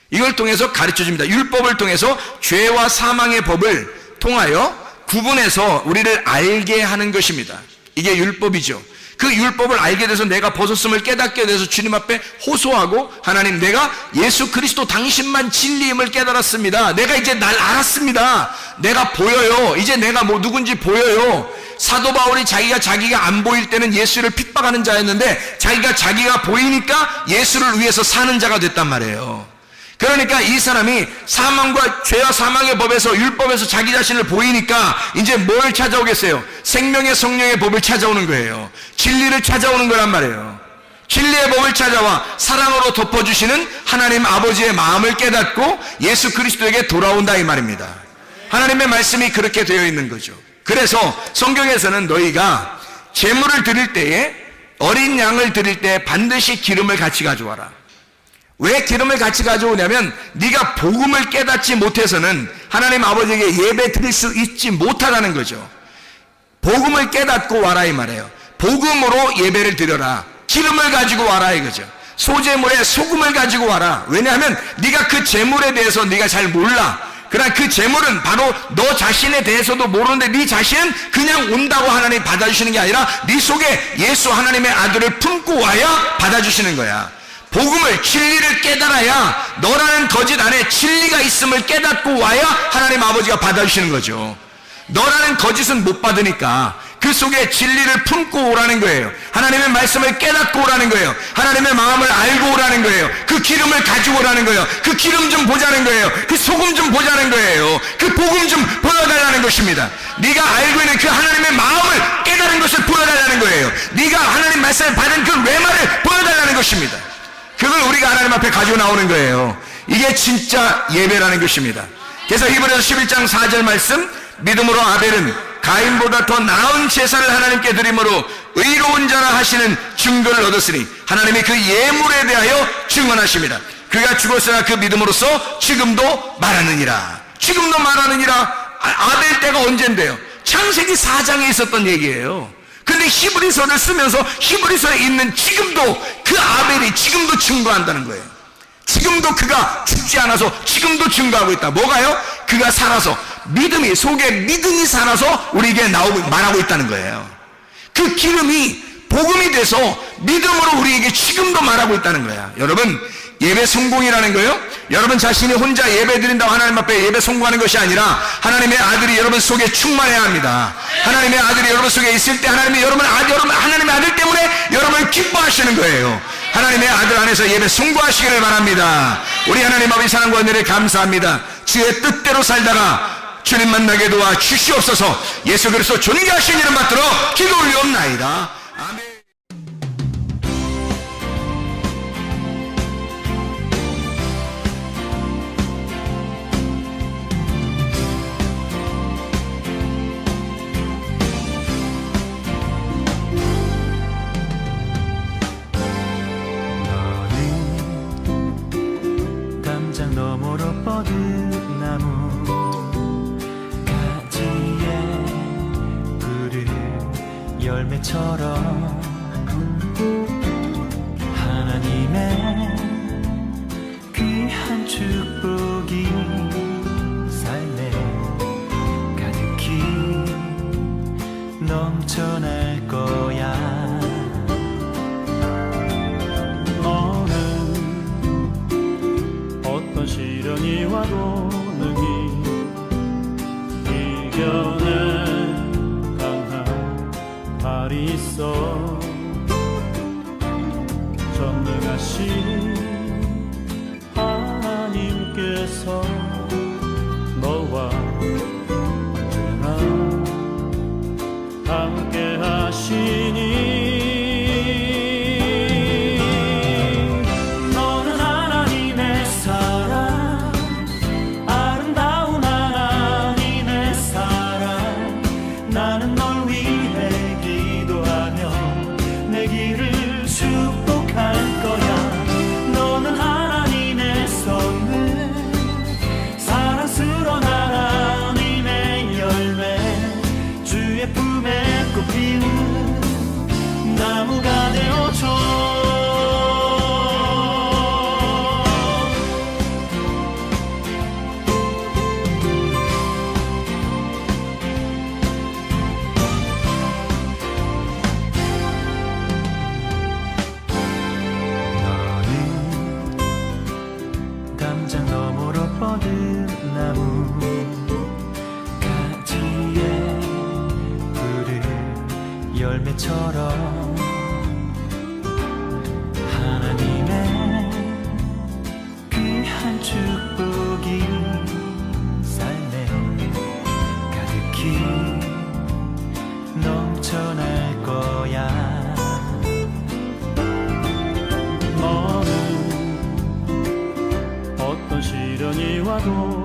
이걸 통해서 가르쳐 줍니다. 율법을 통해서 죄와 사망의 법을 통하여 구분해서 우리를 알게 하는 것입니다. 이게 율법이죠. 그 율법을 알게 돼서 내가 벗었음을 깨닫게 돼서 주님 앞에 호소하고, 하나님, 내가 예수 그리스도 당신만 진리임을 깨달았습니다. 내가 이제 날 알았습니다. 내가 보여요. 이제 내가 뭐 누군지 보여요. 사도 바울이 자기가 안 보일 때는 예수를 핍박하는 자였는데 자기가 보이니까 예수를 위해서 사는 자가 됐단 말이에요. 그러니까 이 사람이 사망과 죄와 사망의 법에서, 율법에서 자기 자신을 보이니까 이제 뭘 찾아오겠어요? 생명의 성령의 법을 찾아오는 거예요. 진리를 찾아오는 거란 말이에요. 진리의 법을 찾아와 사랑으로 덮어주시는 하나님 아버지의 마음을 깨닫고 예수 그리스도에게 돌아온다, 이 말입니다. 하나님의 말씀이 그렇게 되어 있는 거죠. 그래서 성경에서는 너희가 제물을 드릴 때에, 어린 양을 드릴 때 반드시 기름을 같이 가져와라. 왜 기름을 같이 가져오냐면 네가 복음을 깨닫지 못해서는 하나님 아버지에게 예배 드릴 수 있지 못하다는 거죠. 복음을 깨닫고 와라 이 말이에요. 복음으로 예배를 드려라. 기름을 가지고 와라 이거죠. 소제물에 소금을 가지고 와라. 왜냐하면 네가 그 제물에 대해서 네가 잘 몰라. 그러나 그 제물은 바로 너 자신에 대해서도 모르는데 네 자신은 그냥 온다고 하나님이 받아주시는 게 아니라 네 속에 예수 하나님의 아들을 품고 와야 받아주시는 거야. 복음을, 진리를 깨달아야, 너라는 거짓 안에 진리가 있음을 깨닫고 와야 하나님 아버지가 받아주시는 거죠. 너라는 거짓은 못 받으니까 그 속에 진리를 품고 오라는 거예요. 하나님의 말씀을 깨닫고 오라는 거예요. 하나님의 마음을 알고 오라는 거예요. 그 기름을 가지고 오라는 거예요. 그 기름 좀 보자는 거예요. 그 소금 좀 보자는 거예요. 그 복음 좀 보여달라는 것입니다. 네가 알고 있는 그 하나님의 마음을 깨달은 것을 보여달라는 거예요. 네가 하나님 말씀을 받은 그 외말을 보여달라는 것입니다. 그걸 우리가 하나님 앞에 가지고 나오는 거예요. 이게 진짜 예배라는 것입니다. 그래서 히브리서 11장 4절 말씀, 믿음으로 아벨은 가인보다 더 나은 제사를 하나님께 드림으로 의로운 자라 하시는 증거를 얻었으니 하나님이 그 예물에 대하여 증언하십니다. 그가 죽었으나 그 믿음으로써 지금도 말하느니라. 지금도 말하느니라. 아벨 때가 언젠데요? 창세기 4장에 있었던 얘기예요. 근데 히브리서를 쓰면서 히브리서에 있는 지금도 그 아벨이 지금도 증거한다는 거예요. 지금도 그가 죽지 않아서 지금도 증거하고 있다. 뭐가요? 그가 살아서, 믿음이, 속에 믿음이 살아서 우리에게 말하고 있다는 거예요. 그 기름이 복음이 돼서 믿음으로 우리에게 지금도 말하고 있다는 거야. 여러분, 예배 성공이라는 거요, 여러분 자신이 혼자 예배 드린다고 하나님 앞에 예배 성공하는 것이 아니라 하나님의 아들이 여러분 속에 충만해야 합니다. 하나님의 아들이 여러분 속에 있을 때 하나님이 하나님의 아들 때문에 여러분을 기뻐하시는 거예요. 하나님의 아들 안에서 예배 성공하시기를 바랍니다. 우리 하나님 아버지 사랑과 은혜를 감사합니다. 주의 뜻대로 살다가 주님 만나게 도와 주시옵소서. 예수 그리스도 존귀하신 이름 받들어 기도 올리옵나이다. 아멘. 너머로 뻗은 나무 가지에 푸른 열매처럼 하나님의 귀한 축복이 삶에 가득히 넘쳐날 거야. 시련이 와도 능히 이겨낼 강한 발이 있어. 전능하신 하나님께서 너와 언제나 함께 하시니 나무가 되어줘. 너는 담장 너머로 뻗은 나무 가지에 푸른 열매처럼 하나님의 귀한 축복이 삶에 가득히 넘쳐날 거야. 너는 어떤 시련이 와도